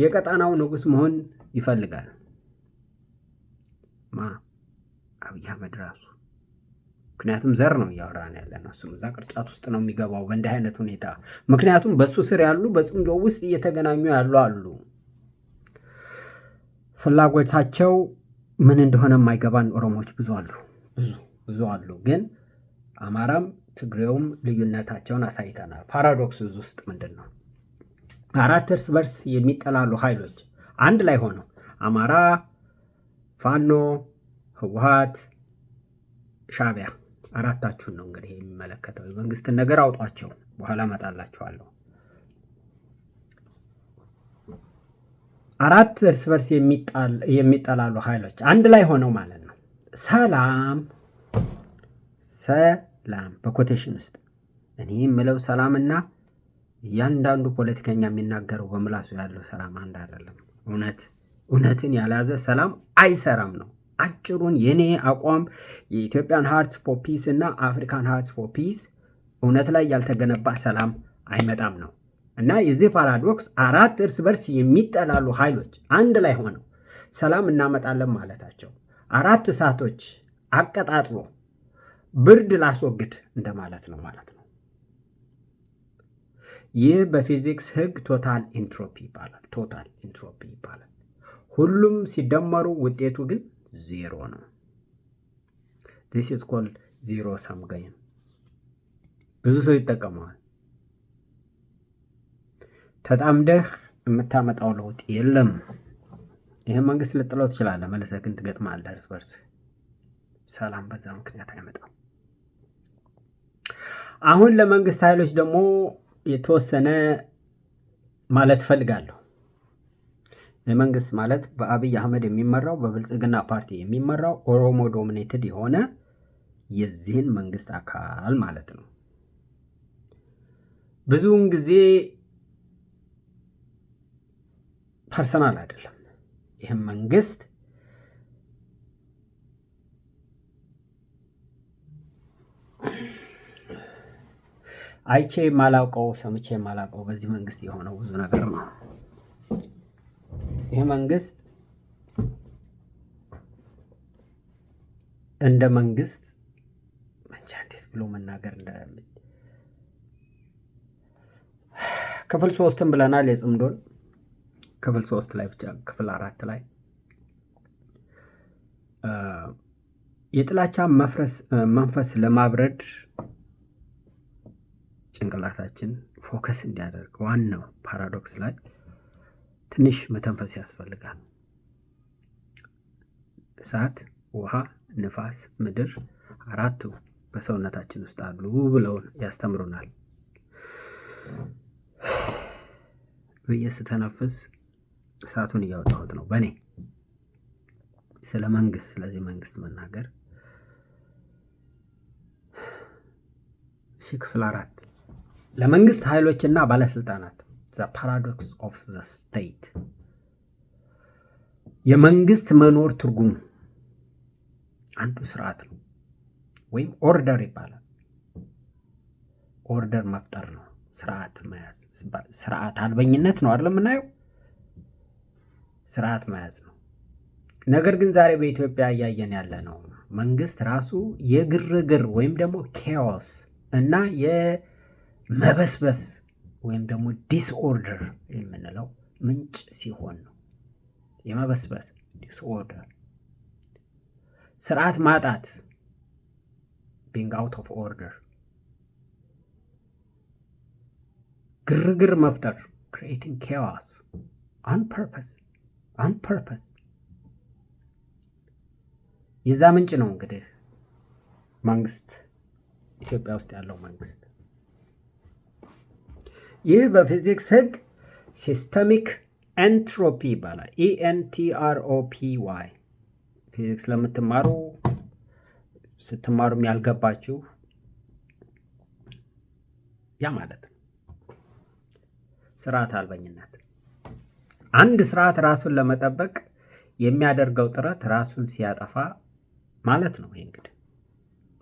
የቀጣናው ንጉስ መሆን ይፈልጋል። አብይ አህመድ ራሱ። ምክንያቱም ዘር ነው እያወራን ያለ ነው። እሱም እዛ ቅርጫት ውስጥ ነው የሚገባው በእንዲህ አይነት ሁኔታ። ምክንያቱም በሱ ስር ያሉ በጽምዶ ውስጥ እየተገናኙ ያሉ አሉ። ፍላጎታቸው ምን እንደሆነ የማይገባን ኦሮሞዎች ብዙ አሉ፣ ብዙ አሉ። ግን አማራም ትግሬውም ልዩነታቸውን አሳይተናል። ፓራዶክስ ውስጥ ምንድን ነው? አራት እርስ በርስ የሚጠላሉ ኃይሎች አንድ ላይ ሆነው አማራ፣ ፋኖ፣ ህወሓት፣ ሻዕቢያ አራታችሁን ነው እንግዲህ የሚመለከተው። የመንግስትን ነገር አውጧቸው፣ በኋላ እመጣላችኋለሁ። አራት እርስ በርስ የሚጠላሉ ኃይሎች አንድ ላይ ሆነው ማለት ነው። ሰላም በኮቴሽን ውስጥ እኔ የምለው ሰላምና እያንዳንዱ ፖለቲከኛ የሚናገረው በምላሱ ያለው ሰላም አንድ አይደለም። እውነትን ያልያዘ ሰላም አይሰራም ነው አጭሩን የኔ አቋም። የኢትዮጵያን ሃርትስ ፎር ፒስ እና አፍሪካን ሃርትስ ፎር ፒስ እውነት ላይ ያልተገነባ ሰላም አይመጣም ነው። እና የዚህ ፓራዶክስ አራት እርስ በርስ የሚጠላሉ ኃይሎች አንድ ላይ ሆነው ሰላም እናመጣለን ማለታቸው አራት እሳቶች አቀጣጥሎ ብርድ ላስወግድ እንደማለት ነው ማለት ነው። ይህ በፊዚክስ ህግ ቶታል ኢንትሮፒ ይባላል። ሁሉም ሲደመሩ ውጤቱ ግን ዜሮ ነው። this is called zero sum game። ብዙ ሰው ይጠቀመዋል። ተጣምደህ የምታመጣው ለውጥ የለም። ይሄ መንግስት ልጥለው ትችላለህ፣ መልሰህ ግን ትገጥማለህ እርስ በርስ። ሰላም በዛ ምክንያት አይመጣም። አሁን ለመንግስት ኃይሎች ደግሞ የተወሰነ ማለት ፈልጋለሁ። የመንግስት ማለት በአብይ አህመድ የሚመራው በብልጽግና ፓርቲ የሚመራው ኦሮሞ ዶሚኔትድ የሆነ የዚህን መንግስት አካል ማለት ነው። ብዙውን ጊዜ ፐርሰናል አይደለም። ይህም መንግስት አይቼ ማላውቀው ሰምቼ ማላውቀው በዚህ መንግስት የሆነው ብዙ ነገር ነው። ይህ መንግስት እንደ መንግስት ብቻ እንዴት ብሎ መናገር እንደምን ክፍል 3ን ብለናል። የጽምዶን ክፍል 3 ላይ ብቻ ክፍል 4 ላይ የጥላቻ መንፈስ ለማብረድ ጭንቅላታችን ፎከስ እንዲያደርግ ዋናው ፓራዶክስ ላይ ትንሽ መተንፈስ ያስፈልጋል። እሳት፣ ውሃ፣ ንፋስ፣ ምድር አራቱ በሰውነታችን ውስጥ አሉ ብለው ያስተምሩናል። በየስተነፍስ እሳቱን እያወጣሁት ነው በኔ ስለ መንግስት ስለዚህ መንግስት መናገር። ክፍል 4 ለመንግስት ኃይሎችና ባለስልጣናት ዘ ፓራዶክስ ኦፍ ዘ ስቴት። የመንግስት መኖር ትርጉሙ አንዱ ስርዓት ነው፣ ወይም ኦርደር ይባላል። ኦርደር መፍጠር ነው፣ ስርዓት መያዝ። ስርዓት አልበኝነት ነው አይደል የምናየው? ስርዓት መያዝ ነው። ነገር ግን ዛሬ በኢትዮጵያ እያየን ያለ ነው መንግስት ራሱ የግርግር ወይም ደግሞ ኬዎስ እና የመበስበስ ወይም ደግሞ ዲስኦርደር የምንለው ምንጭ ሲሆን ነው። የመበስበስ ዲስኦርደር፣ ስርዓት ማጣት፣ ቢንግ አውት ኦፍ ኦርደር፣ ግርግር መፍጠር፣ ክሪኤቲንግ ኬዎስ ኦን ፐርፐስ የዛ ምንጭ ነው እንግዲህ መንግስት፣ ኢትዮጵያ ውስጥ ያለው መንግስት። ይህ በፊዚክስ ህግ ሲስተሚክ ኤንትሮፒ ይባላል። ENTROPY። ፊዚክስ ለምትማሩ ስትማሩም ያልገባችሁ ያ ማለት ነው ስርዓት አልበኝነት። አንድ ስርዓት ራሱን ለመጠበቅ የሚያደርገው ጥረት ራሱን ሲያጠፋ ማለት ነው። ይሄ እንግዲህ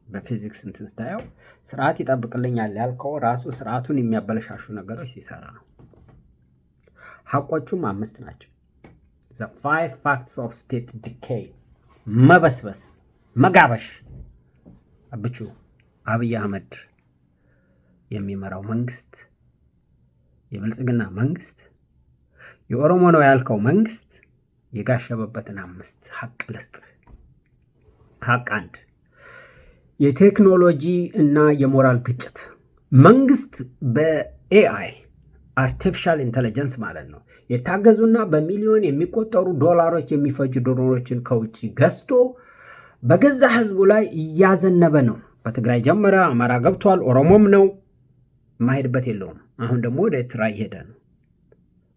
በፊዚክስ እንትን ስታየው ስርዓት ይጠብቅልኛል ያልከው ራሱ ስርዓቱን የሚያበለሻሹ ነገሮች ሲሰራ ነው። ሀቆቹም 5 ናቸው። the 5 facts of state decay። መበስበስ፣ መጋበሽ። አብቹ አብይ አህመድ የሚመራው መንግስት፣ የብልጽግና መንግስት፣ የኦሮሞ ነው ያልከው መንግስት የጋሸበበትን 5 ሀቅ ልስጥህ። ሀቅ 1 የቴክኖሎጂ እና የሞራል ግጭት። መንግስት በኤአይ አርቲፊሻል ኢንተለጀንስ ማለት ነው የታገዙና በሚሊዮን የሚቆጠሩ ዶላሮች የሚፈጁ ድሮኖችን ከውጭ ገዝቶ በገዛ ህዝቡ ላይ እያዘነበ ነው። በትግራይ ጀመረ፣ አማራ ገብቷል፣ ኦሮሞም ነው፣ ማሄድበት የለውም። አሁን ደግሞ ወደ ኤርትራ እየሄደ ነው።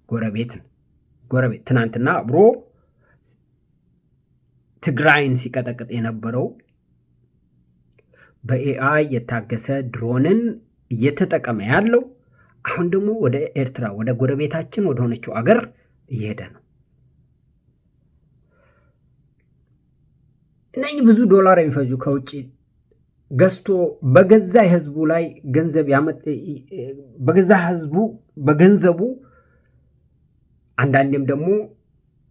ጎረቤት ትናንትና አብሮ ትግራይን ሲቀጠቅጥ የነበረው በኤአይ የታገሰ ድሮንን እየተጠቀመ ያለው አሁን ደግሞ ወደ ኤርትራ ወደ ጎረቤታችን ወደ ሆነችው አገር እየሄደ ነው። እነኚህ ብዙ ዶላር የሚፈጁ ከውጭ ገዝቶ በገዛ ህዝቡ ላይ ገንዘብ በገንዘቡ አንዳንዴም ደግሞ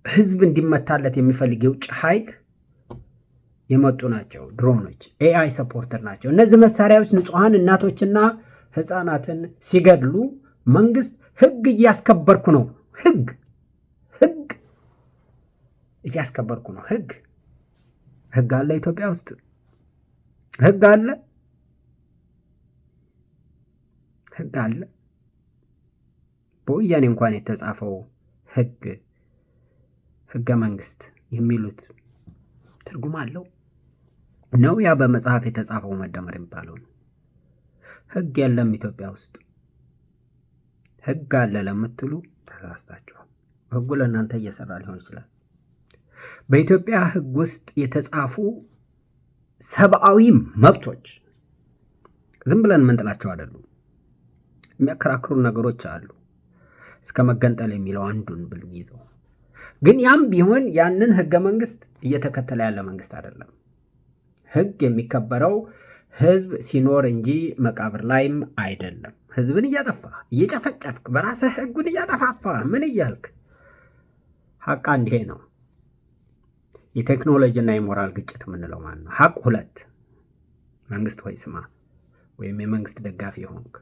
ህዝብ እንዲመታለት የሚፈልግ የውጭ ኃይል የመጡ ናቸው። ድሮኖች ኤአይ ሰፖርተር ናቸው። እነዚህ መሳሪያዎች ንጹሐን እናቶችና ህፃናትን ሲገድሉ መንግስት ህግ እያስከበርኩ ነው፣ ህግ እያስከበርኩ ነው። ህግ አለ ኢትዮጵያ ውስጥ፣ ህግ አለ። በወያኔ እንኳን የተጻፈው ህገ መንግስት የሚሉት ትርጉም አለው ነው? ያ በመጽሐፍ የተጻፈው መደመር የሚባለው ነው። ህግ የለም ኢትዮጵያ ውስጥ። ህግ አለ ለምትሉ ተሳስታችኋል። ህጉ ለእናንተ እየሰራ ሊሆን ይችላል። በኢትዮጵያ ህግ ውስጥ የተጻፉ ሰብአዊ መብቶች ዝም ብለን ምንጥላቸው አይደሉም። የሚያከራክሩ ነገሮች አሉ። እስከ መገንጠል የሚለው አንዱን ብንይዘው ግን ያም ቢሆን ያንን ህገ መንግስት እየተከተለ ያለ መንግስት አይደለም። ህግ የሚከበረው ህዝብ ሲኖር እንጂ መቃብር ላይም አይደለም። ህዝብን እያጠፋ እየጨፈጨፍክ በራስህ ህጉን እያጠፋፋ ምን እያልክ ሀቅ አንድ ነው። የቴክኖሎጂና የሞራል ግጭት የምንለው ማለት ነው። ሀቅ 2 መንግስት ሆይ ስማ፣ ወይም የመንግስት ደጋፊ ሆንክ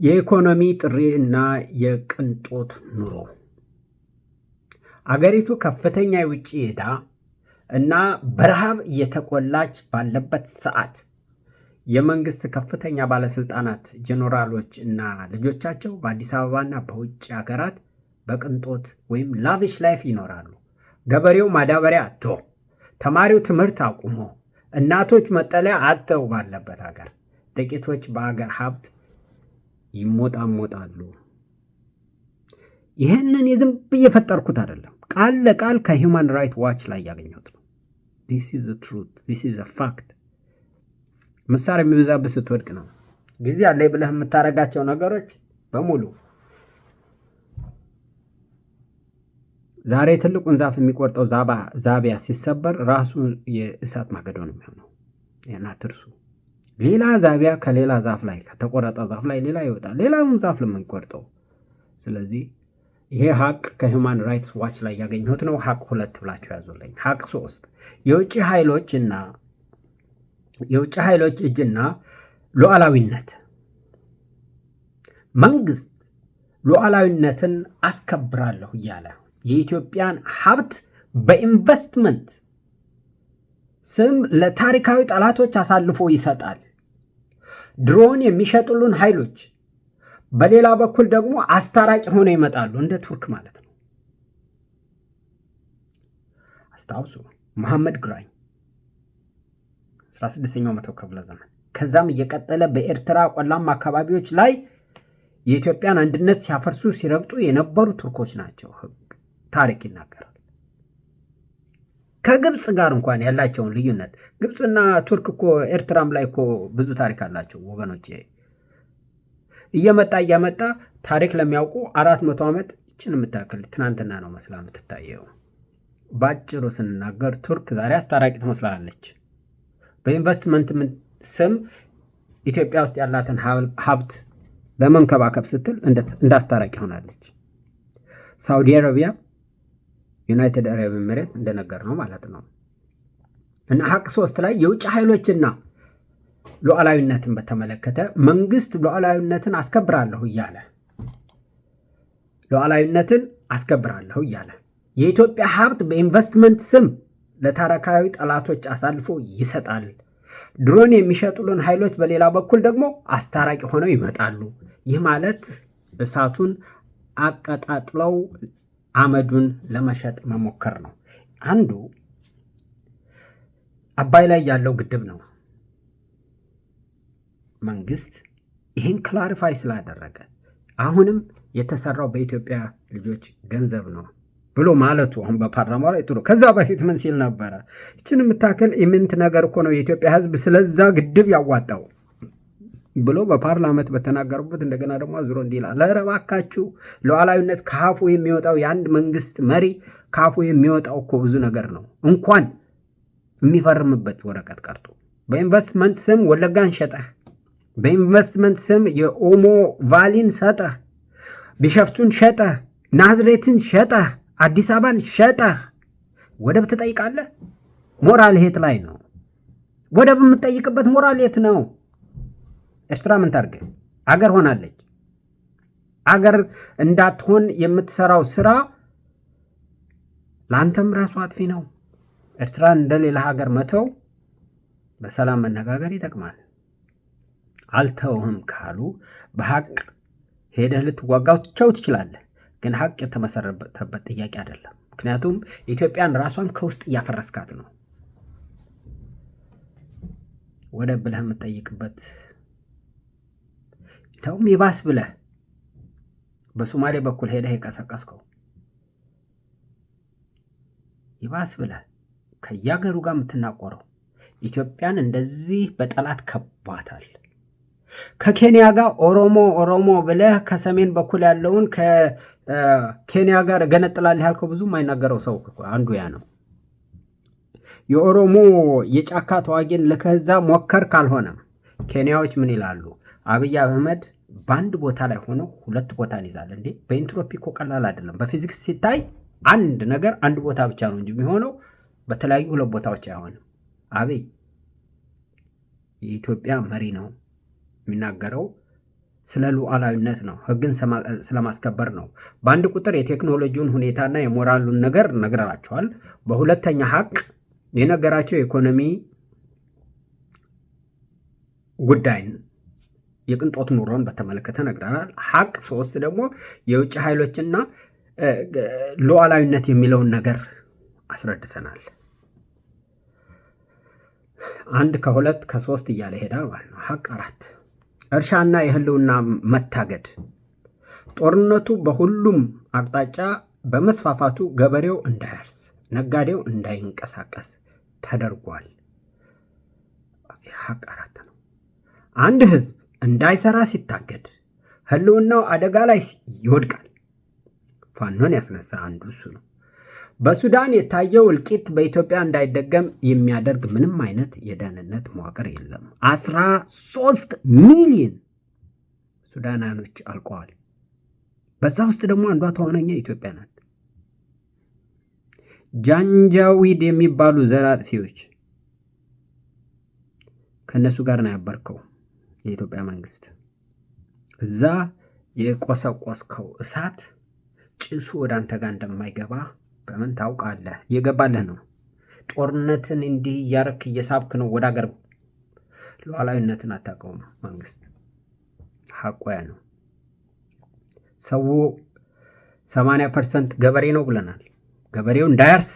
የኢኮኖሚ ጥሪ እና የቅንጦት ኑሮ። አገሪቱ ከፍተኛ የውጭ ዕዳ እና በረሃብ እየተቆላች ባለበት ሰዓት የመንግስት ከፍተኛ ባለስልጣናት ጄኔራሎች እና ልጆቻቸው በአዲስ አበባና በውጭ ሀገራት በቅንጦት ወይም ላቪሽ ላይፍ ይኖራሉ። ገበሬው ማዳበሪያ አጥቶ፣ ተማሪው ትምህርት አቁሞ፣ እናቶች መጠለያ አጥተው ባለበት ሀገር ጥቂቶች በሀገር ሀብት ይሞጣሞጣሉ። ይህንን የዝም ብዬ የፈጠርኩት አይደለም፣ ቃል ለቃል ከሂውማን ራይት ዋች ላይ ያገኘሁት ነው። this is the truth, this is a fact። መሳሪያ የሚበዛብህ ስትወድቅ ነው። ጊዜ አለ ብለህ የምታረጋቸው ነገሮች በሙሉ ዛሬ ትልቁን ዛፍ የሚቆርጠው ዛቢያ ሲሰበር ራሱ የእሳት ማገዶ ነው የሚሆነው። ይህን አትርሱ። ሌላ ዛቢያ ከሌላ ዛፍ ላይ ከተቆረጠ ዛፍ ላይ ሌላ ይወጣል። ሌላውን ዛፍ ለምንቆርጠው። ስለዚህ ይሄ ሀቅ ከሂውማን ራይትስ ዋች ላይ ያገኘሁት ነው። ሀቅ 2 ብላችሁ ያዙልኝ። ሀቅ 3 የውጭ ኃይሎች እጅና ሉዓላዊነት። መንግስት ሉዓላዊነትን አስከብራለሁ እያለ የኢትዮጵያን ሀብት በኢንቨስትመንት ስም ለታሪካዊ ጠላቶች አሳልፎ ይሰጣል። ድሮን የሚሸጡልን ኃይሎች በሌላ በኩል ደግሞ አስታራቂ ሆነው ይመጣሉ፣ እንደ ቱርክ ማለት ነው። አስታውሱ መሐመድ ግራኝ 16ኛው መቶ ክፍለ ዘመን። ከዛም እየቀጠለ በኤርትራ ቆላማ አካባቢዎች ላይ የኢትዮጵያን አንድነት ሲያፈርሱ ሲረግጡ የነበሩ ቱርኮች ናቸው። ታሪክ ይናገራል። ከግብፅ ጋር እንኳን ያላቸውን ልዩነት ግብፅና ቱርክ እኮ ኤርትራም ላይ እኮ ብዙ ታሪክ አላቸው ወገኖች። እየመጣ ታሪክ ለሚያውቁ 400 ዓመት ይችን የምታክል ትናንትና ነው መስላ የምትታየው። ባጭሩ ስንናገር ቱርክ ዛሬ አስታራቂ ትመስላለች። በኢንቨስትመንት ስም ኢትዮጵያ ውስጥ ያላትን ሀብት ለመንከባከብ ስትል እንዳስታራቂ ሆናለች። ሳውዲ አረቢያ፣ ዩናይትድ አረብ ኤሚሬት እንደነገር ነው ማለት ነው። እና ሀቅ 3 ላይ የውጭ ኃይሎችና ሉዓላዊነትን በተመለከተ መንግስት ሉዓላዊነትን አስከብራለሁ እያለ የኢትዮጵያ ሀብት በኢንቨስትመንት ስም ለታሪካዊ ጠላቶች አሳልፎ ይሰጣል። ድሮን የሚሸጡልን ኃይሎች በሌላ በኩል ደግሞ አስታራቂ ሆነው ይመጣሉ። ይህ ማለት እሳቱን አቀጣጥለው አመዱን ለመሸጥ መሞከር ነው። አንዱ አባይ ላይ ያለው ግድብ ነው። መንግስት ይህን ክላሪፋይ ስላደረገ አሁንም የተሰራው በኢትዮጵያ ልጆች ገንዘብ ነው ብሎ ማለቱ አሁን በፓርላማ ላይ ጥሩ። ከዛ በፊት ምን ሲል ነበረ? ይችን የምታክል ኢምንት ነገር እኮ ነው የኢትዮጵያ ህዝብ ስለዛ ግድብ ያዋጣው ብሎ በፓርላመንት በተናገሩበት እንደገና ደግሞ ዙሮ እንዲህ ይላል። ኧረ እባካችሁ ሉዓላዊነት ከአፉ የሚወጣው የአንድ መንግስት መሪ ከአፉ የሚወጣው እኮ ብዙ ነገር ነው። እንኳን የሚፈርምበት ወረቀት ቀርቶ በኢንቨስትመንት ስም ወለጋን ሸጠህ፣ በኢንቨስትመንት ስም የኦሞ ቫሊን ሰጠህ፣ ቢሸፍቱን ሸጠህ፣ ናዝሬትን ሸጠህ፣ አዲስ አበባን ሸጠህ። ወደብ ትጠይቃለህ? ሞራል የት ላይ ነው? ወደብ የምትጠይቅበት ሞራል የት ነው? ኤርትራ ምን ታርገ? አገር ሆናለች። አገር እንዳትሆን የምትሰራው ስራ ለአንተም ራሱ አጥፊ ነው። ኤርትራን እንደሌላ ሀገር መተው በሰላም መነጋገር ይጠቅማል። አልተውህም ካሉ በሀቅ ሄደህ ልትዋጋቸው ትችላለህ። ግን ሀቅ የተመሰረተበት ጥያቄ አይደለም። ምክንያቱም ኢትዮጵያን ራሷን ከውስጥ እያፈረስካት ነው። ወደብ ብለህ የምትጠይቅበት እንደውም ይባስ ብለህ በሶማሌ በኩል ሄደህ የቀሰቀስከው ይባስ ብለህ ከያገሩ ጋር የምትናቆረው ኢትዮጵያን እንደዚህ በጠላት ከባታል። ከኬንያ ጋር ኦሮሞ ብለህ ከሰሜን በኩል ያለውን ከኬንያ ጋር ገነጥላለህ ያልከው ብዙ የማይናገረው ሰው አንዱ ያ ነው። የኦሮሞ የጫካ ተዋጊን ለከዛ ሞከር ካልሆነም ኬንያዎች ምን ይላሉ? አብይ አህመድ በአንድ ቦታ ላይ ሆኖ 2 ቦታ ይዛል እንዴ? በኢንትሮፒ እኮ ቀላል አይደለም። በፊዚክስ ሲታይ አንድ ነገር አንድ ቦታ ብቻ ነው እንጂ የሚሆነው በተለያዩ 2 ቦታዎች አይሆንም። አብይ የኢትዮጵያ መሪ ነው። የሚናገረው ስለ ሉዓላዊነት ነው። ህግን ስለማስከበር ነው። በአንድ ቁጥር የቴክኖሎጂውን ሁኔታና የሞራሉን ነገር ነግረናቸዋል። በሁለተኛ ሀቅ የነገራቸው የኢኮኖሚ ጉዳይን የቅንጦት ኑሮን በተመለከተ ነግረናል። ሀቅ 3 ደግሞ የውጭ ኃይሎችና ሉዓላዊነት የሚለውን ነገር አስረድተናል። 1 ከ2 ከ3 እያለ ሄዳል ማለት ነው። ሀቅ 4 እርሻና የህልውና መታገድ። ጦርነቱ በሁሉም አቅጣጫ በመስፋፋቱ ገበሬው እንዳያርስ፣ ነጋዴው እንዳይንቀሳቀስ ተደርጓል። ሀቅ 4 ነው። አንድ ህዝብ እንዳይሰራ ሲታገድ፣ ህልውናው አደጋ ላይ ይወድቃል። ፋኖን ያስነሳ አንዱ እሱ ነው። በሱዳን የታየው እልቂት በኢትዮጵያ እንዳይደገም የሚያደርግ ምንም አይነት የደህንነት መዋቅር የለም። 13 ሚሊዮን ሱዳናኖች አልቀዋል። በዛ ውስጥ ደግሞ አንዷ ተዋነኛ ኢትዮጵያ ናት። ጃንጃዊድ የሚባሉ ዘር አጥፊዎች ከእነሱ ጋር ነው ያበርከው የኢትዮጵያ መንግስት። እዛ የቆሰቆስከው እሳት ጭሱ ወደ አንተ ጋር እንደማይገባ በምን ታውቃለህ? እየገባለህ ነው። ጦርነትን እንዲህ እያረክ እየሳብክ ነው ወደ አገር። ሉዓላዊነትን አታውቀውም መንግስት። ሐቆያ ነው። ሰው 80% ገበሬ ነው ብለናል። ገበሬው እንዳያርስ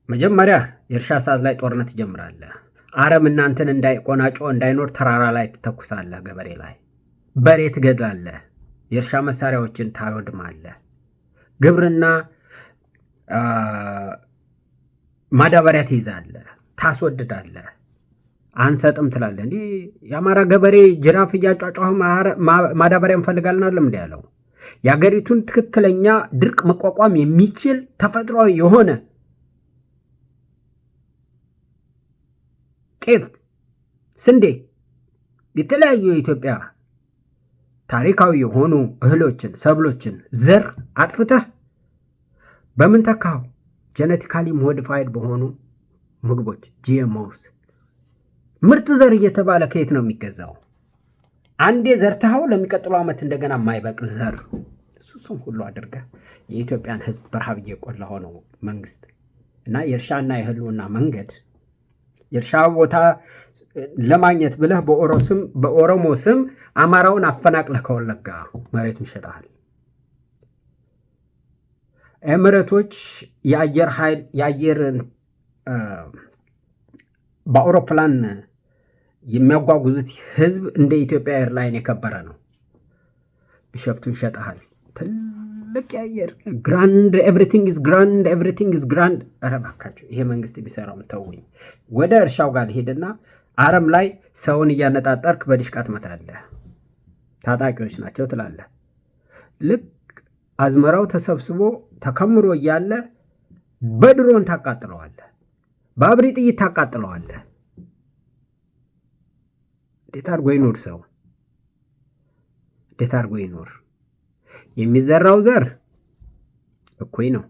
መጀመሪያ የእርሻ ሰዓት ላይ ጦርነት ትጀምራለህ። አረም እናንተን እንዳይቆናጮ እንዳይኖር ተራራ ላይ ትተኩሳለህ። ገበሬ ላይ በሬ ትገድላለህ። የእርሻ መሳሪያዎችን ታወድማለህ። ግብርና ማዳበሪያ ትይዛለህ፣ ታስወድዳለህ። አንሰጥም ትላለህ። እንዲህ የአማራ ገበሬ ጅራፍ እያጫጫሁ ማዳበሪያ እንፈልጋለን አለም እንዲ ያለው የአገሪቱን ትክክለኛ ድርቅ መቋቋም የሚችል ተፈጥሯዊ የሆነ ጤፍ፣ ስንዴ፣ የተለያዩ የኢትዮጵያ ታሪካዊ የሆኑ እህሎችን፣ ሰብሎችን ዘር አጥፍተህ በምን ተካው? ጄኔቲካሊ ሞዲፋይድ በሆኑ ምግቦች ጂኤምኦስ። ምርጥ ዘር እየተባለ ከየት ነው የሚገዛው? አንዴ ዘርተኸው ለሚቀጥለው ዓመት እንደገና የማይበቅል ዘር። እሱም ሁሉ አድርገህ የኢትዮጵያን ሕዝብ በረሃብ እየቆላኸው ነው መንግስት። እና የእርሻና የህልውና መንገድ የእርሻ ቦታ ለማግኘት ብለህ በኦሮሞ ስም አማራውን አፈናቅለህ ከወለጋ መሬቱን ሸጠሃል። ኤምሬቶች የአየር ኃይል በአውሮፕላን የሚያጓጉዙት ህዝብ እንደ ኢትዮጵያ ኤርላይን የከበረ ነው። ቢሸፍቱን ሸጠሃል። ትልቅ የአየር ግራንድ ኤቭሪቲንግ ኢዝ ግራንድ። ኧረ እባካችሁ ይሄ መንግስት የሚሰራውን ተውኝ። ወደ እርሻው ጋር ሄድና አረም ላይ ሰውን እያነጣጠርክ በዲሽቃ ትመታለህ። ታጣቂዎች ናቸው ትላለህ። ልክ አዝመራው ተሰብስቦ ተከምሮ እያለ በድሮን ታቃጥለዋለህ፣ በአብሪ ጥይት ታቃጥለዋለህ። እንዴት አድርጎ ይኖር ሰው? እንዴት አድርጎ ይኖር? የሚዘራው ዘር እኩይ ነው።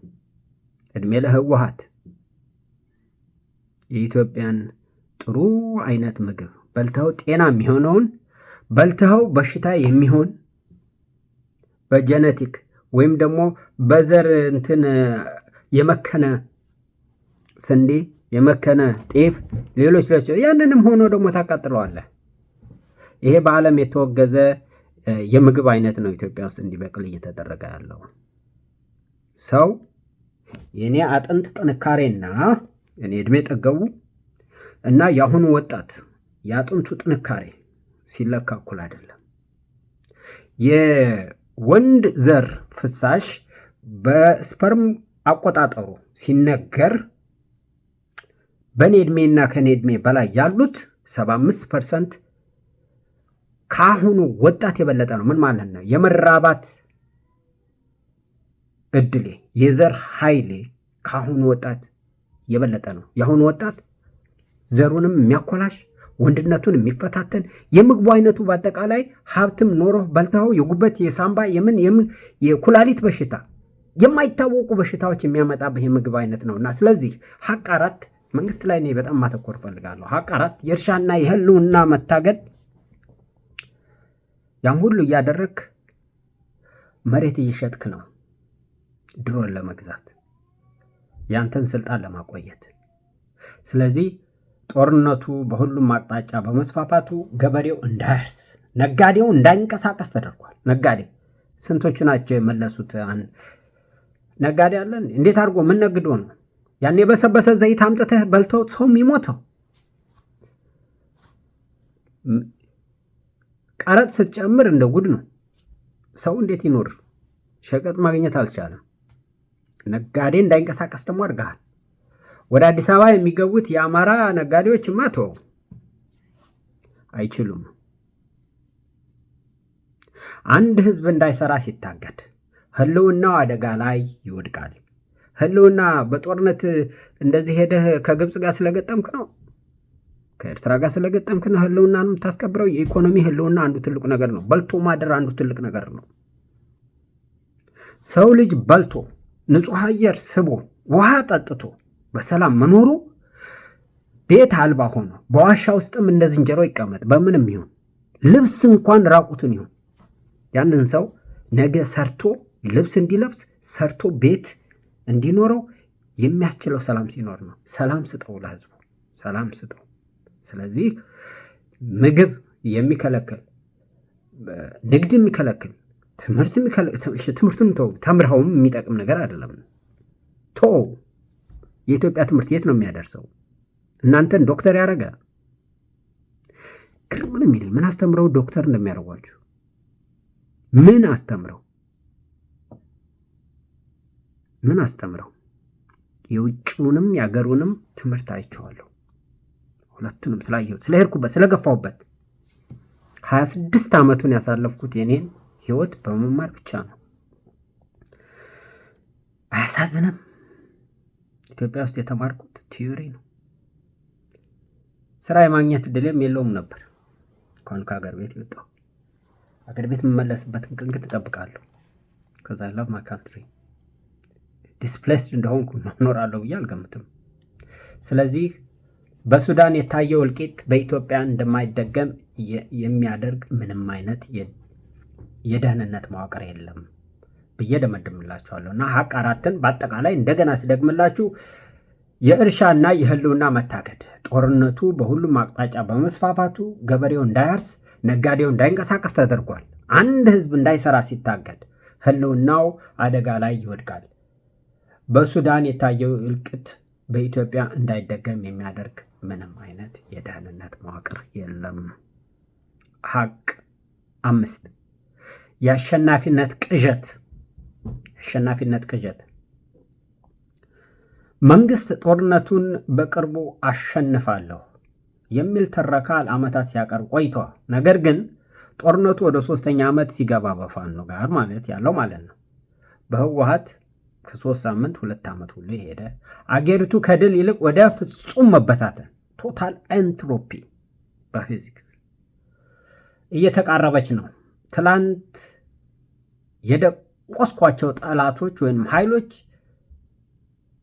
እድሜ ለህወሓት። የኢትዮጵያን ጥሩ አይነት ምግብ በልተው ጤና የሚሆነውን በልተው በሽታ የሚሆን በጄኔቲክ ወይም ደግሞ በዘር እንትን የመከነ ስንዴ፣ የመከነ ጤፍ፣ ሌሎች ያንንም ሆኖ ደግሞ ታቃጥለዋለህ። ይሄ በዓለም የተወገዘ የምግብ አይነት ነው ኢትዮጵያ ውስጥ እንዲበቅል እየተደረገ ያለው። ሰው የኔ አጥንት ጥንካሬና እኔ እድሜ ጠገቡ እና የአሁኑ ወጣት የአጥንቱ ጥንካሬ ሲለካ እኩል አይደለም። የወንድ ዘር ፍሳሽ በስፐርም አቆጣጠሩ ሲነገር በእኔ እድሜና ከኔ እድሜ በላይ ያሉት 75% ከአሁኑ ወጣት የበለጠ ነው። ምን ማለት ነው? የመራባት እድሌ የዘር ኃይሌ ከአሁኑ ወጣት የበለጠ ነው። የአሁኑ ወጣት ዘሩንም የሚያኮላሽ ወንድነቱን የሚፈታተን የምግቡ አይነቱ በአጠቃላይ ሀብትም ኖሮ በልተው የጉበት የሳምባ የምን የኩላሊት በሽታ የማይታወቁ በሽታዎች የሚያመጣብህ የምግብ አይነት ነው እና ስለዚህ ሀቅ 4 መንግስት ላይ እኔ በጣም ማተኮር ፈልጋለሁ። ሀቅ 4 የእርሻና የህልውና መታገድ ያን ሁሉ እያደረግክ መሬት እየሸጥክ ነው ድሮን ለመግዛት ያንተን ስልጣን ለማቆየት። ስለዚህ ጦርነቱ በሁሉም አቅጣጫ በመስፋፋቱ ገበሬው እንዳያርስ፣ ነጋዴው እንዳይንቀሳቀስ ተደርጓል። ነጋዴ ስንቶቹ ናቸው የመለሱት? ነጋዴ አለን እንዴት አድርጎ ምን ነግዶ ነው ያን የበሰበሰ ዘይት አምጥተህ በልተው ሰው የሚሞተው? ቀረጥ ስትጨምር እንደ ጉድ ነው። ሰው እንዴት ይኖር? ሸቀጥ ማግኘት አልቻለም። ነጋዴ እንዳይንቀሳቀስ ደግሞ አድርገሃል። ወደ አዲስ አበባ የሚገቡት የአማራ ነጋዴዎች ማቶ አይችሉም። አንድ ህዝብ እንዳይሰራ ሲታገድ ህልውናው አደጋ ላይ ይወድቃል። ህልውና በጦርነት እንደዚህ ሄደህ ከግብፅ ጋር ስለገጠምክ ነው፣ ከኤርትራ ጋር ስለገጠምክ ነው ህልውና ነው የምታስከብረው። የኢኮኖሚ ህልውና አንዱ ትልቁ ነገር ነው። በልቶ ማደር አንዱ ትልቅ ነገር ነው። ሰው ልጅ በልቶ ንጹህ አየር ስቦ ውሃ ጠጥቶ በሰላም መኖሩ ቤት አልባ ሆኖ በዋሻ ውስጥም እንደ ዝንጀሮ ይቀመጥ በምንም ይሁን ልብስ እንኳን ራቁቱን ይሁን ያንን ሰው ነገ ሰርቶ ልብስ እንዲለብስ ሰርቶ ቤት እንዲኖረው የሚያስችለው ሰላም ሲኖር ነው። ሰላም ስጠው ለህዝቡ፣ ሰላም ስጠው። ስለዚህ ምግብ የሚከለክል ንግድ የሚከለክል ትምህርቱን ተው፣ ተምርኸውም የሚጠቅም ነገር አይደለም። ቶ የኢትዮጵያ ትምህርት የት ነው የሚያደርሰው? እናንተን ዶክተር ያደረገ ግርምን የሚለኝ ምን አስተምረው ዶክተር እንደሚያደርጓችሁ ምን አስተምረው የውጭውንም የአገሩንም ትምህርት አይቼዋለሁ። ሁለቱንም ስላየሁት ስለሄድኩበት ስለገፋሁበት 26 ዓመቱን ያሳለፍኩት የኔን ህይወት በመማር ብቻ ነው። አያሳዝንም? ኢትዮጵያ ውስጥ የተማርኩት ቲዮሪ ነው። ስራ የማግኘት እድልም የለውም ነበር። እንኳን ከሀገር ቤት የወጣሁ ሀገር ቤት የምመለስበትን ቀን ግን እጠብቃለሁ። ከዛ ላቭ ማይ ካንትሪ ዲስፕሌስድ እንደሆንኩ እኖራለሁ ብዬ አልገምትም። ስለዚህ በሱዳን የታየው እልቂት በኢትዮጵያ እንደማይደገም የሚያደርግ ምንም አይነት የደህንነት መዋቅር የለም ብዬ ደመድምላችኋለሁ። እና ሀቅ 4ን በአጠቃላይ እንደገና ስደግምላችሁ የእርሻና የህልውና መታገድ፣ ጦርነቱ በሁሉም አቅጣጫ በመስፋፋቱ ገበሬው እንዳያርስ፣ ነጋዴው እንዳይንቀሳቀስ ተደርጓል። አንድ ህዝብ እንዳይሰራ ሲታገድ ህልውናው አደጋ ላይ ይወድቃል። በሱዳን የታየው እልቂት በኢትዮጵያ እንዳይደገም የሚያደርግ ምንም አይነት የደህንነት መዋቅር የለም። ሀቅ 5 የአሸናፊነት ቅዠት መንግስት ጦርነቱን በቅርቡ አሸንፋለሁ የሚል ትረካ ለዓመታት ሲያቀርብ ቆይቷል። ነገር ግን ጦርነቱ ወደ 3ኛ ዓመት ሲገባ በፋኖ ጋር ማለት ነው በህወሓት ከ3 ሳምንት 2 ዓመት ሁሉ ሄደ። አገሪቱ ከድል ይልቅ ወደ ፍጹም መበታተን ቶታል ኤንትሮፒ በፊዚክስ እየተቃረበች ነው። ትላንት የደቆስኳቸው ጠላቶች ወይም ኃይሎች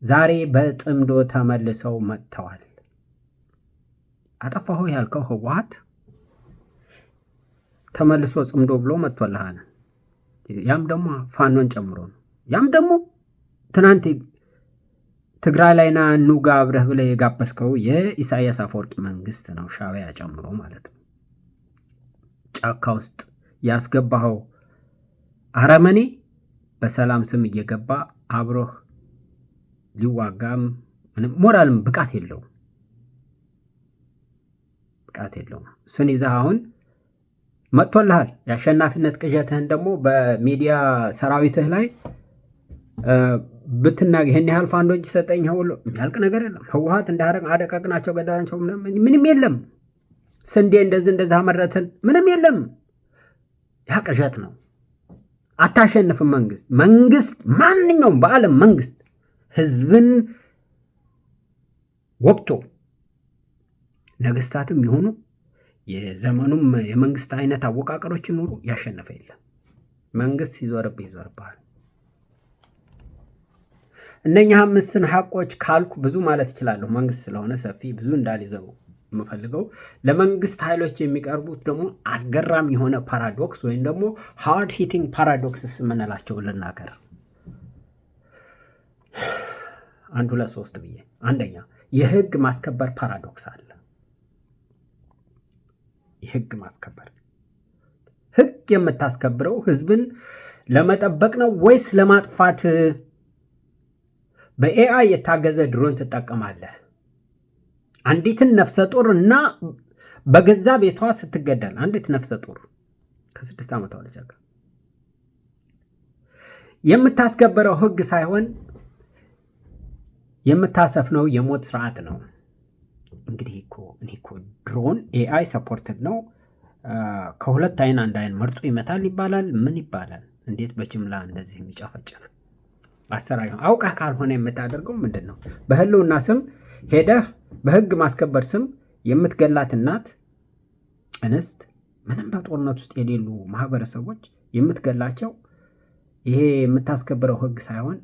ዛሬ በጥምዶ ተመልሰው መጥተዋል። አጠፋሁ ያልከው ህወሓት ተመልሶ ጽምዶ ብሎ መጥቷልሃል። ያም ደግሞ ፋኖን ጨምሮ ነው። ያም ደግሞ ትናንት ትግራይ ላይና ኑጋ አብረህ ብለህ የጋበዝከው የኢሳያስ አፈወርቂ መንግስት ነው፣ ሻዕቢያ ጨምሮ ማለት ነው። ጫካ ውስጥ ያስገባኸው አረመኔ በሰላም ስም እየገባ አብሮህ ሊዋጋም ምንም ሞራልም ብቃት የለውም። እሱን ይዘህ አሁን መጥቶልሃል። የአሸናፊነት ቅዠትህን ደግሞ በሚዲያ ሰራዊትህ ላይ ብትናገር ይህን ያህል ፋኖ እጅ ሰጠኝ ሁሉ የሚያልቅ ነገር የለም። ህወሓት እንዳረግ አደቀቅናቸው ገዳናቸው ምንም የለም። ስንዴ እንደዚህ አመረትን ምንም የለም። ያ ቅዠት ነው። አታሸንፍም። መንግስት ማንኛውም በዓለም መንግስት ህዝብን ወቅቶ ነገስታትም ይሆኑ የዘመኑም የመንግስት አይነት አወቃቀሮች ይኖሩ ያሸነፈ የለም። መንግስት ይዞርብሃል። እነኛ 5ን ሐቆች ካልኩ ብዙ ማለት እችላለሁ። መንግስት ስለሆነ ሰፊ ብዙ እንዳልይዘው የምፈልገው ለመንግስት ኃይሎች የሚቀርቡት ደግሞ አስገራሚ የሆነ ፓራዶክስ ወይም ደግሞ ሃርድ ሂቲንግ ፓራዶክስስ የምንላቸው ልናገር 1 2 3 ብዬ። አንደኛ የህግ ማስከበር ፓራዶክስ አለ። የህግ ማስከበር ህግ የምታስከብረው ህዝብን ለመጠበቅ ነው ወይስ ለማጥፋት? በኤአይ የታገዘ ድሮን ትጠቀማለህ። አንዲትን ነፍሰ ጡር እና በገዛ ቤቷ ስትገደል አንዲት ነፍሰ ጡር ከ6 ዓመቷ ልጅ ጋር የምታስከበረው ህግ ሳይሆን የምታሰፍነው የሞት ስርዓት ነው። እንግዲህ እኔ ድሮን ኤአይ ሰፖርትድ ነው። ከሁለት አይን አንድ አይን መርጦ ይመታል ይባላል። ምን ይባላል? እንዴት በጅምላ እንደዚህ የሚጨፈጭፍ አሰራር አውቃ ካልሆነ የምታደርገው ምንድን ነው? በህልውና ስም ሄደህ በህግ ማስከበር ስም የምትገላት እናት እንስት፣ ምንም በጦርነት ውስጥ የሌሉ ማህበረሰቦች የምትገላቸው ይሄ የምታስከብረው ህግ ሳይሆን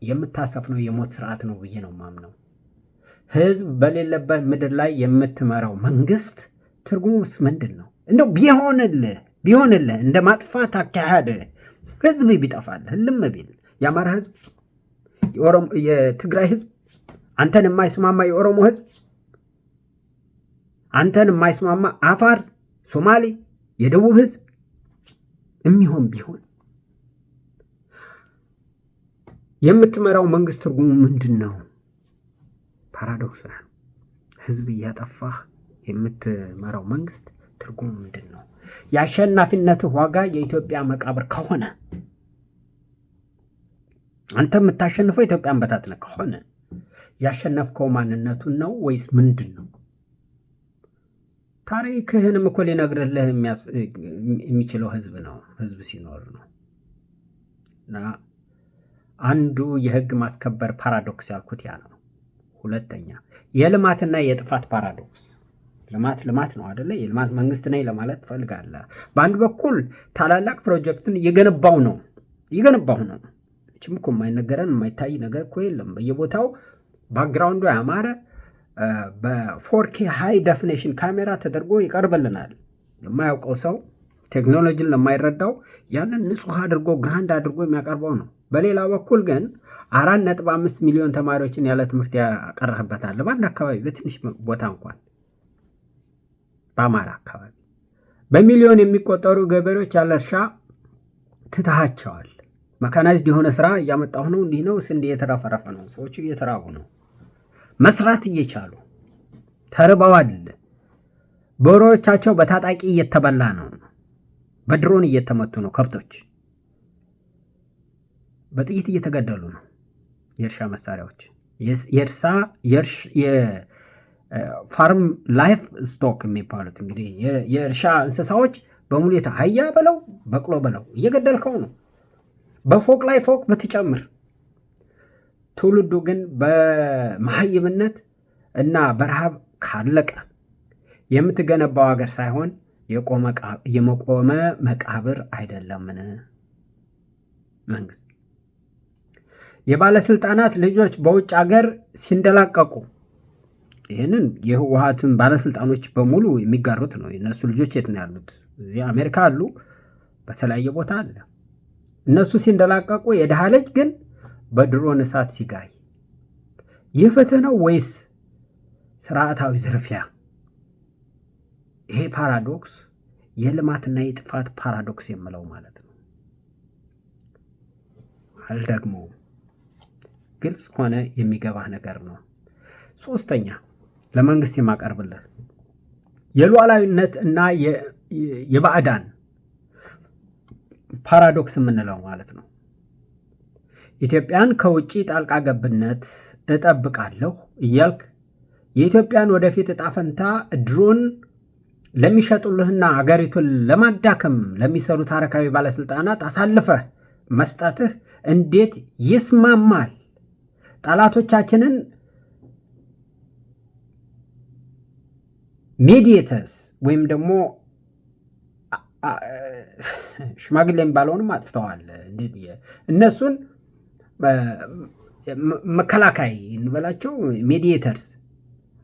የምታሰፍነው የሞት ስርዓት ነው ብዬ ነው ማምነው። ህዝብ በሌለበት ምድር ላይ የምትመራው መንግስት ትርጉሙስ ምንድን ነው? እንደው ቢሆንልህ እንደ ማጥፋት አካሄድ ህዝብ ቢጠፋልህ ልም ቢል የአማራ ህዝብ፣ የትግራይ ህዝብ፣ አንተን የማይስማማ የኦሮሞ ህዝብ፣ አንተን የማይስማማ አፋር፣ ሶማሌ፣ የደቡብ ህዝብ የሚሆን ቢሆን የምትመራው መንግስት ትርጉሙ ምንድን ነው? ፓራዶክስ ነው። ህዝብ እያጠፋህ የምትመራው መንግስት ትርጉሙ ምንድን ነው? የአሸናፊነትህ ዋጋ የኢትዮጵያ መቃብር ከሆነ አንተ የምታሸንፈው ኢትዮጵያን በታትነ ከሆነ ያሸነፍከው ማንነቱን ነው ወይስ ምንድን ነው? ታሪክህንም እኮ ሊነግርልህ የሚችለው ህዝብ ነው። ህዝብ ሲኖር ነው። እና አንዱ የህግ ማስከበር ፓራዶክስ ያልኩት ያ ነው። ሁለተኛ የልማትና የጥፋት ፓራዶክስ። ልማት ነው አይደለ? የልማት መንግስት ነኝ ለማለት ትፈልጋለህ። በአንድ በኩል ታላላቅ ፕሮጀክትን እየገነባው ነው። እችም እኮ የማይነገረን የማይታይ ነገር እኮ የለም። በየቦታው ባክግራውንዱ ያማረ በ4K ሃይ ዴፊኒሽን ካሜራ ተደርጎ ይቀርብልናል። የማያውቀው ሰው ቴክኖሎጂን ለማይረዳው ያንን ንጹህ አድርጎ ግራንድ አድርጎ የሚያቀርበው ነው። በሌላ በኩል ግን 4.5 ሚሊዮን ተማሪዎችን ያለ ትምህርት ያቀረህበታል። በአንድ አካባቢ በትንሽ ቦታ እንኳን በአማራ አካባቢ በሚሊዮን የሚቆጠሩ ገበሬዎች ያለ እርሻ ትተሃቸዋል። መካናይዝድ የሆነ ስራ እያመጣሁ ነው፣ እንዲህ ነው፣ ስንዴ እየተረፈረፈ ነው፣ ሰዎቹ እየተራቡ ነው፣ መስራት እየቻሉ ተርበዋል። በሮቻቸው በታጣቂ እየተበላ ነው፣ በድሮን እየተመቱ ነው፣ ከብቶች በጥይት እየተገደሉ ነው። የእርሻ መሳሪያዎች የፋርም ላይፍ ስቶክ የሚባሉት እንግዲህ የእርሻ እንስሳዎች በሙሉ አህያ በለው በቅሎ በለው እየገደልከው ነው። በፎቅ ላይ ፎቅ ብትጨምር፣ ትውልዱ ግን በመሀይምነት እና በረሃብ ካለቀ የምትገነባው ሀገር ሳይሆን የመቆመ መቃብር አይደለምን? መንግስት የባለስልጣናት ልጆች በውጭ ሀገር ሲንደላቀቁ ይህንን የህወሓትን ባለስልጣኖች በሙሉ የሚጋሩት ነው። የእነሱ ልጆች የት ነው ያሉት? እዚህ አሜሪካ አሉ፣ በተለያየ ቦታ አለ። እነሱ ሲንደላቀቁ የድሃ ልጅ ግን በድሮን እሳት ሲጋይ፣ ይህ ፍትህ ነው ወይስ ስርዓታዊ ዝርፊያ? ይሄ ፓራዶክስ የልማትና የጥፋት ፓራዶክስ የምለው ማለት ነው። አልደግሞውም፣ ግልጽ ሆነ የሚገባህ ነገር ነው። ሶስተኛ ለመንግስት የማቀርብልህ የሉዓላዊነት እና የባዕዳን ፓራዶክስ የምንለው ማለት ነው። ኢትዮጵያን ከውጭ ጣልቃ ገብነት እጠብቃለሁ እያልክ የኢትዮጵያን ወደፊት እጣ ፈንታ ድሮን ለሚሸጡልህና አገሪቱን ለማዳከም ለሚሰሩ ታሪካዊ ባለስልጣናት አሳልፈህ መስጠትህ እንዴት ይስማማል? ጠላቶቻችንን ሜዲየተርስ ወይም ደግሞ ሽማግሌ የሚባለውንም አጥፍተዋል። እነሱን መከላከይ እንበላቸው ሜዲየተርስ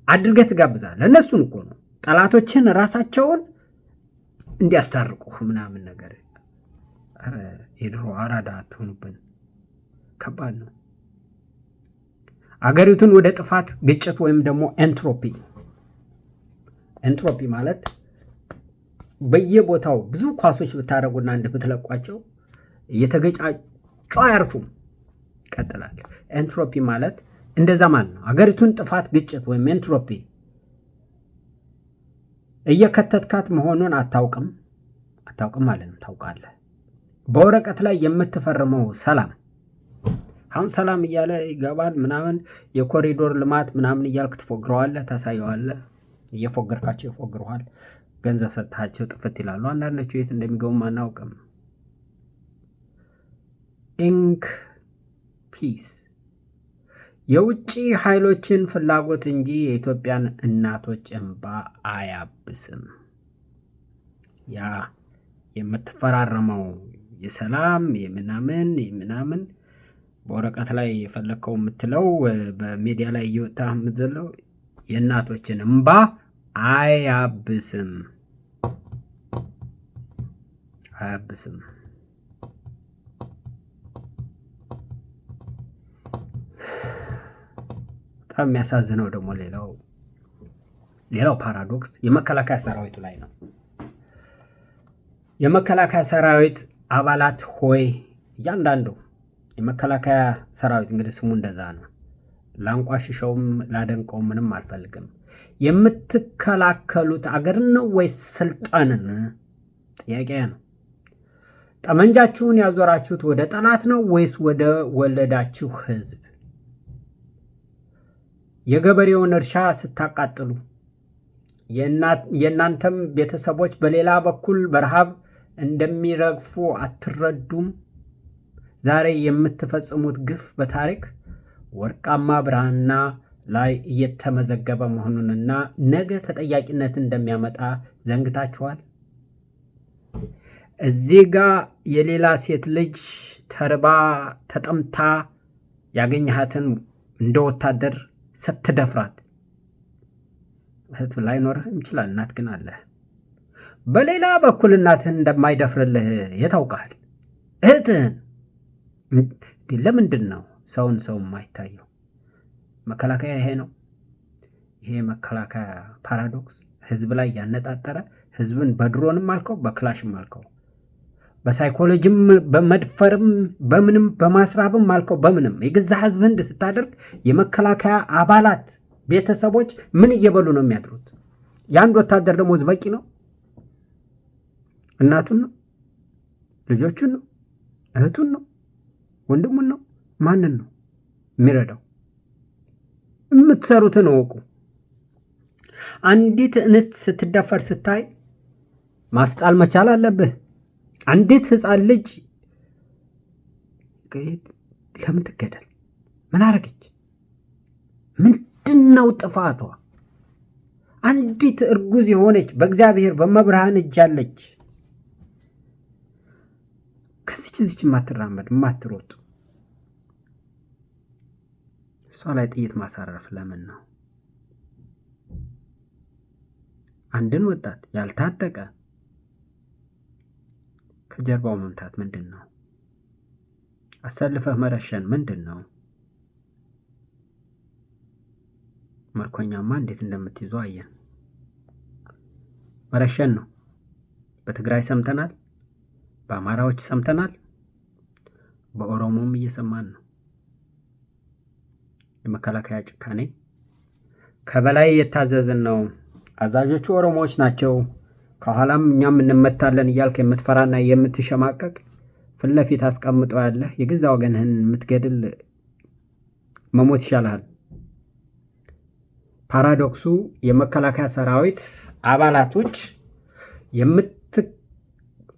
አድርገህ ትጋብዛለህ። እነሱን እኮ ነው ጠላቶችን ራሳቸውን እንዲያስታርቁ ምናምን ነገር። የድሮ አራዳ አትሆኑብን፣ ከባድ ነው። አገሪቱን ወደ ጥፋት፣ ግጭት ወይም ደግሞ ኤንትሮፒ ማለት በየቦታው ብዙ ኳሶች ብታደርጉና አንድ ብትለቋቸው እየተገጫጩ አያርፉም፣ ይቀጥላል። ኤንትሮፒ ማለት እንደዛ ማለት ነው። አገሪቱን ጥፋት፣ ግጭት ወይም ኤንትሮፒ እየከተትካት መሆኑን አታውቅም ማለት ነው። ታውቃለህ። በወረቀት ላይ የምትፈርመው ሰላም አሁን ሰላም እያለ ይገባል ምናምን የኮሪዶር ልማት ምናምን እያልክ ትፎግረዋለህ፣ ታሳየዋለህ። እየፎገርካቸው ይፎግረዋል። ገንዘብ ሰጥታቸው ጥፍት ይላሉ። አንዳንዶቹ የት እንደሚገቡም አናውቅም። ኢንክ ፒስ የውጭ ኃይሎችን ፍላጎት እንጂ የኢትዮጵያን እናቶች እንባ አያብስም። ያ የምትፈራረመው የሰላም የምናምን በወረቀት ላይ የፈለግከው የምትለው በሚዲያ ላይ እየወጣ የምትዘለው የእናቶችን እንባ አያብስም። በጣም የሚያሳዝነው ደግሞ ሌላው ፓራዶክስ የመከላከያ ሰራዊቱ ላይ ነው። የመከላከያ ሰራዊት አባላት ሆይ እያንዳንዱ የመከላከያ ሰራዊት እንግዲህ ስሙ እንደዛ ነው። ላንቋሽሸውም ላደንቀው ምንም አልፈልግም። የምትከላከሉት አገርን ነው ወይስ ስልጣንን? ጥያቄ ነው። ጠመንጃችሁን ያዞራችሁት ወደ ጠላት ነው ወይስ ወደ ወለዳችሁ ህዝብ? የገበሬውን እርሻ ስታቃጥሉ የእናንተም ቤተሰቦች በሌላ በኩል በረሃብ እንደሚረግፉ አትረዱም? ዛሬ የምትፈጽሙት ግፍ በታሪክ ወርቃማ ብራና ላይ እየተመዘገበ መሆኑንና ነገ ተጠያቂነት እንደሚያመጣ ዘንግታችኋል። እዚህ ጋር የሌላ ሴት ልጅ ተርባ ተጠምታ ያገኘሃትን እንደ ወታደር ስትደፍራት እህት ላይኖርህም ይችላል፣ እናት ግን አለህ። በሌላ በኩል እናትህን እንደማይደፍርልህ የታውቃል። እህትህን ለምንድን ነው ሰው የማይታየው? መከላከያ ይሄ ነው። ይሄ መከላከያ ፓራዶክስ ህዝብ ላይ ያነጣጠረ ህዝብን በድሮንም አልከው በክላሽም አልከው በሳይኮሎጂም በመድፈርም በምንም በማስራብም አልከው በምንም የገዛ ህዝብ ህንድ ስታደርግ የመከላከያ አባላት ቤተሰቦች ምን እየበሉ ነው የሚያድሩት? የአንድ ወታደር ደሞዝ በቂ ነው? እናቱን ነው? ልጆቹን ነው? እህቱን ነው? ወንድሙን ነው? ማንን ነው የሚረዳው? የምትሰሩትን እወቁ። አንዲት እንስት ስትደፈር ስታይ ማስጣል መቻል አለብህ። አንዲት ህፃን ልጅ ለምን ትገደል? ምን አረገች? ምንድነው ጥፋቷ? አንዲት እርጉዝ የሆነች በእግዚአብሔር በመብርሃን እጅ ያለች ከዚች የማትራመድ የማትሮጥ እሷ ላይ ጥይት ማሳረፍ ለምን ነው? አንድን ወጣት ያልታጠቀ ከጀርባው መምታት ምንድን ነው? አሰልፈህ መረሸን ምንድን ነው? ምርኮኛማ እንዴት እንደምትይዙ አየን። መረሸን ነው። በትግራይ ሰምተናል፣ በአማራዎች ሰምተናል፣ በኦሮሞም እየሰማን ነው። የመከላከያ ጭካኔ ከበላይ የታዘዝን ነው። አዛዦቹ ኦሮሞዎች ናቸው። ከኋላም እኛም እንመታለን እያልክ የምትፈራና የምትሸማቀቅ ፊት ለፊት አስቀምጦ ያለህ የገዛ ወገንህን የምትገድል መሞት ይሻልሃል። ፓራዶክሱ የመከላከያ ሰራዊት አባላቶች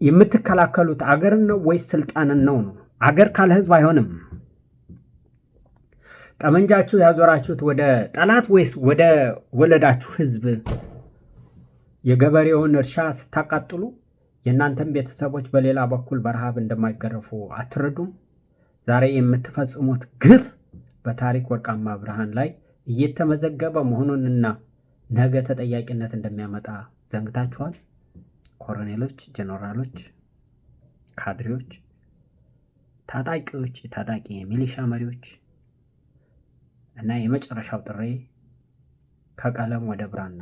የምትከላከሉት አገርን ነው ወይስ ስልጣንን ነው? አገር ካለ ህዝብ አይሆንም። ጠመንጃችሁ ያዞራችሁት ወደ ጠላት ወይስ ወደ ወለዳችሁ ህዝብ? የገበሬውን እርሻ ስታቃጥሉ የእናንተም ቤተሰቦች በሌላ በኩል በረሃብ እንደማይገረፉ አትረዱም? ዛሬ የምትፈጽሙት ግፍ በታሪክ ወርቃማ ብርሃን ላይ እየተመዘገበ መሆኑንና ነገ ተጠያቂነት እንደሚያመጣ ዘንግታችኋል። ኮሎኔሎች፣ ጀነራሎች፣ ካድሬዎች፣ ታጣቂዎች፣ የታጣቂ የሚሊሻ መሪዎች እና የመጨረሻው ጥሪ ከቀለም ወደ ብራና፣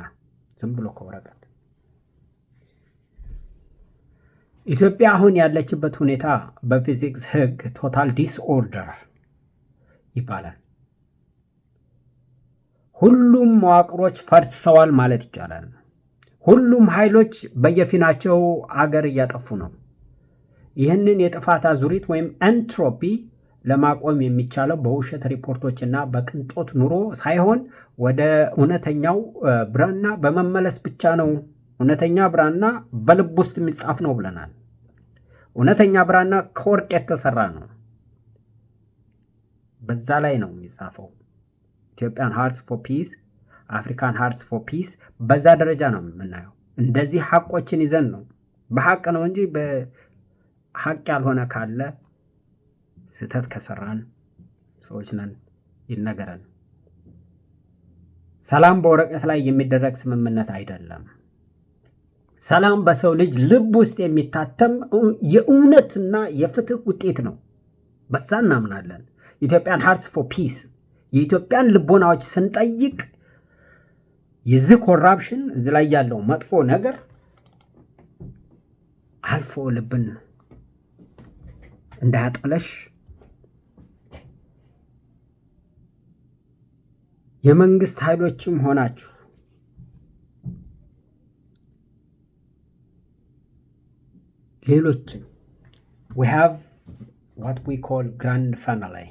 ዝም ብሎ ከወረቀት። ኢትዮጵያ አሁን ያለችበት ሁኔታ በፊዚክስ ህግ ቶታል ዲስኦርደር ይባላል። ሁሉም መዋቅሮች ፈርሰዋል ማለት ይቻላል። ሁሉም ኃይሎች በየፊናቸው አገር እያጠፉ ነው። ይህንን የጥፋት አዙሪት ወይም ኤንትሮፒ ለማቆም የሚቻለው በውሸት ሪፖርቶችና በቅንጦት ኑሮ ሳይሆን ወደ እውነተኛው ብራና በመመለስ ብቻ ነው እውነተኛ ብራና በልብ ውስጥ የሚጻፍ ነው ብለናል። እውነተኛ ብራና ከወርቅ የተሰራ ነው። በዛ ላይ ነው የሚጻፈው። ኢትዮጵያን ሃርትስ ፎር ፒስ፣ አፍሪካን ሃርትስ ፎር ፒስ። በዛ ደረጃ ነው የምናየው። እንደዚህ ሐቆችን ይዘን ነው፣ በሐቅ ነው እንጂ በሐቅ ያልሆነ ካለ ስህተት ከሰራን ሰዎች ነን ይነገረን። ሰላም በወረቀት ላይ የሚደረግ ስምምነት አይደለም። ሰላም በሰው ልጅ ልብ ውስጥ የሚታተም የእውነትና የፍትህ ውጤት ነው። በዛ እናምናለን። ኢትዮጵያን ሃርትስ ፎር ፒስ የኢትዮጵያን ልቦናዎች ስንጠይቅ የዚህ ኮራፕሽን እዚህ ላይ ያለው መጥፎ ነገር አልፎ ልብን እንዳያጠለሽ የመንግስት ኃይሎችም ሆናችሁ ሌሎችም we have what we call grand finale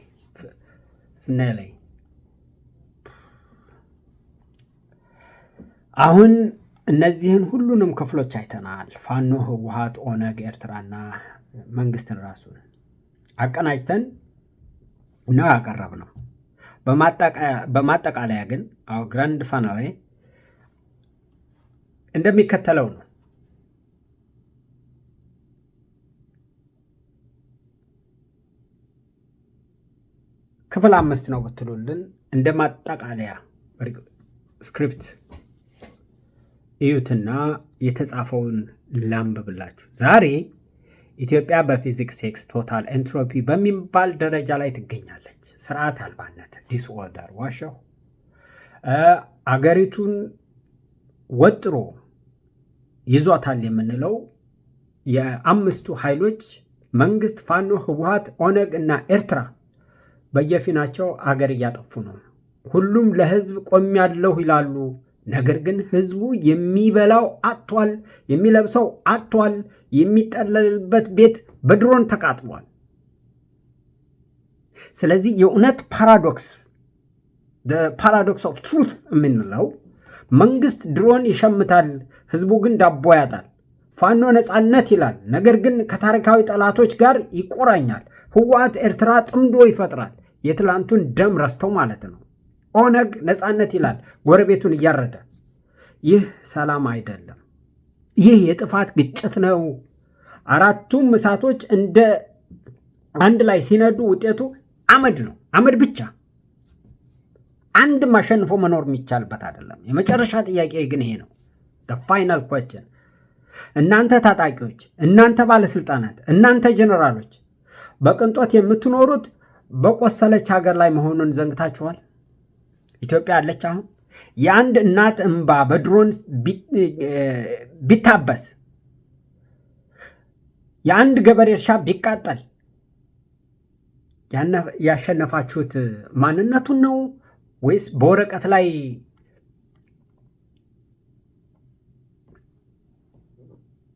አሁን እነዚህን ሁሉንም ክፍሎች አይተናል። ፋኖ፣ ህወሓት፣ ኦነግ፣ ኤርትራና መንግስትን ራሱን አቀናጅተን ነው ያቀረብነው። በማጠቃለያ ግን ግራንድ ፋይናሌ እንደሚከተለው ነው። ክፍል 5 ነው ብትሉልን እንደ ማጠቃለያ ስክሪፕት እዩትና የተጻፈውን ላንብብላችሁ። ዛሬ ኢትዮጵያ በፊዚክስ ሴክስ ቶታል ኤንትሮፒ በሚባል ደረጃ ላይ ትገኛለች። ስርዓት አልባነት ዲስኦርደር ዋሻው አገሪቱን ወጥሮ ይዟታል የምንለው የአምስቱ ኃይሎች መንግስት፣ ፋኖ፣ ህወሓት፣ ኦነግ እና ኤርትራ በየፊናቸው አገር እያጠፉ ነው። ሁሉም ለህዝብ ቆሜያለሁ ይላሉ። ነገር ግን ህዝቡ የሚበላው አጥቷል፣ የሚለብሰው አጥቷል፣ የሚጠለልበት ቤት በድሮን ተቃጥሏል። ስለዚህ የእውነት ፓራዶክስ ኦፍ ትሩት የምንለው መንግስት ድሮን ይሸምታል፣ ህዝቡ ግን ዳቦ ያጣል። ፋኖ ነፃነት ይላል፣ ነገር ግን ከታሪካዊ ጠላቶች ጋር ይቆራኛል። ህወሓት ኤርትራ ጥምዶ ይፈጥራል፣ የትላንቱን ደም ረስተው ማለት ነው። ኦነግ ነፃነት ይላል፣ ጎረቤቱን እያረደ። ይህ ሰላም አይደለም፣ ይህ የጥፋት ግጭት ነው። አራቱም እሳቶች እንደ አንድ ላይ ሲነዱ ውጤቱ አመድ ነው፣ አመድ ብቻ። አንድም አሸንፎ መኖር የሚቻልበት አይደለም። የመጨረሻ ጥያቄ ግን ይሄ ነው፣ ፋይናል ኩዌስችን። እናንተ ታጣቂዎች፣ እናንተ ባለስልጣናት፣ እናንተ ጀነራሎች በቅንጦት የምትኖሩት በቆሰለች ሀገር ላይ መሆኑን ዘንግታችኋል። ኢትዮጵያ አለች። አሁን የአንድ እናት እንባ በድሮን ቢታበስ፣ የአንድ ገበሬ እርሻ ቢቃጠል ያሸነፋችሁት ማንነቱን ነው ወይስ በወረቀት ላይ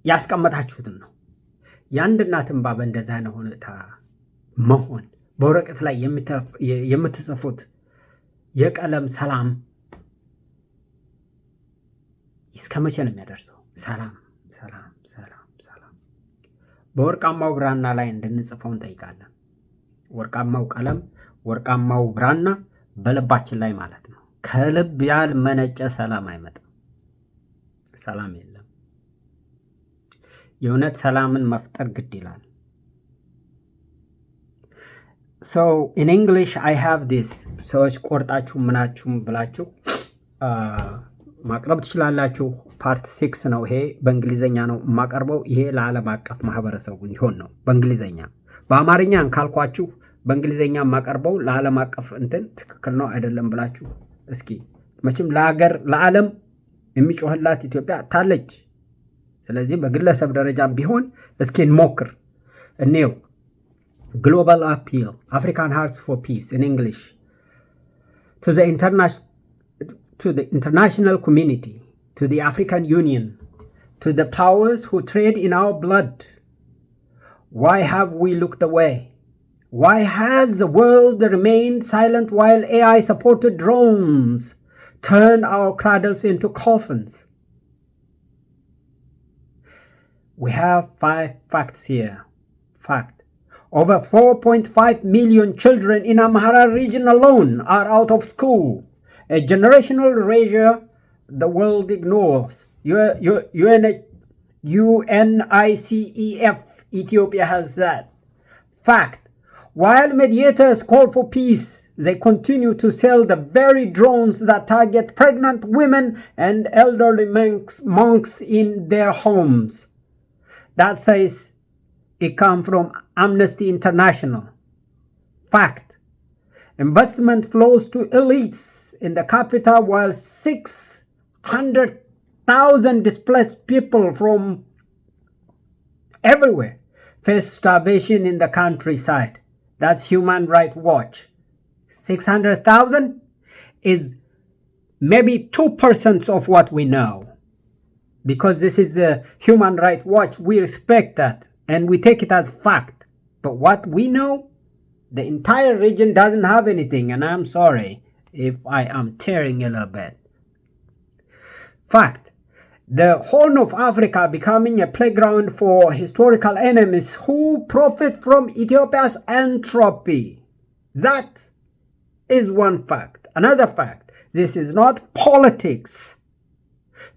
ያስቀመጣችሁትን ነው? የአንድ እናት እንባ በእንደዛ ነው ሁኔታ መሆን፣ በወረቀት ላይ የምትጽፉት የቀለም ሰላም እስከ መቼ ነው የሚያደርሰው? ሰላም ሰላም ሰላም ሰላም በወርቃማው ብራና ላይ እንድንጽፈው እንጠይቃለን። ወርቃማው ቀለም፣ ወርቃማው ብራና በልባችን ላይ ማለት ነው። ከልብ ያልመነጨ ሰላም አይመጣም። ሰላም የለም። የእውነት ሰላምን መፍጠር ግድ ይላል። So in English I have this ሰዎች ቆርጣችሁ ምናችሁም ብላችሁ ማቅረብ ትችላላችሁ። ፓርት 6 ነው ይሄ፣ በእንግሊዘኛ ነው የማቀርበው። ይሄ ለዓለም አቀፍ ማህበረሰቡ እንዲሆን ነው በእንግሊዘኛ። በአማርኛ ካልኳችሁ በእንግሊዘኛ የማቀርበው ለዓለም አቀፍ እንትን ትክክል ነው አይደለም ብላችሁ እስኪ መቼም ለዓለም የሚጮህላት ኢትዮጵያ ታለች። ስለዚህ በግለሰብ ደረጃም ቢሆን እስኪ እንሞክር እንየው። Global appeal, African Hearts for Peace in English, to the international community, to the African Union, to the powers who trade in our blood. Why have we looked away? Why has the world remained silent while AI-supported drones turned our cradles into coffins? We have 5 facts here. Fact. Over 4.5 million children in Amhara region alone are out of school. A generational erasure the world ignores. UNICEF Ethiopia has that. Fact. While mediators call for peace, they continue to sell the very drones that target pregnant women and elderly monks in their homes. That says it comes from Amnesty International. Fact. Investment flows to elites in the capital while 600,000 displaced people from everywhere face starvation in the countryside. That's Human Rights Watch. 600,000 is maybe 2% of what we know. Because this is the Human Rights Watch, we respect that and we take it as fact. But what we know, the entire region doesn't have anything, and I'm sorry if I am tearing a little bit. Fact. The Horn of Africa becoming a playground for historical enemies who profit from Ethiopia's entropy. That is one fact. Another fact. This is not politics.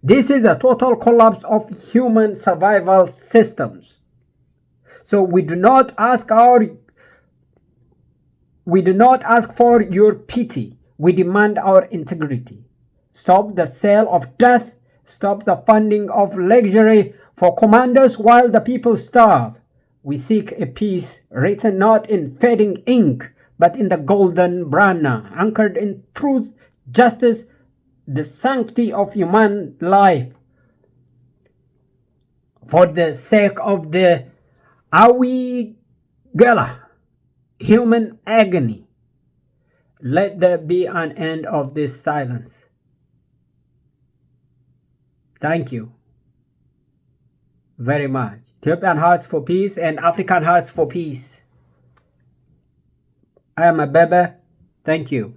This is a total collapse of human survival systems. So we do not ask for your pity. We demand our integrity. Stop the sale of death. Stop the funding of luxury for commanders while the people starve. We seek a peace written not in fading ink, but in the golden brana, anchored in truth, justice, the sanctity of human life. For the sake of the Awigala, human agony, let there be an end of this silence. Thank you very much. Ethiopian Hearts for Peace and African Hearts for Peace. I am Abebe. Thank you.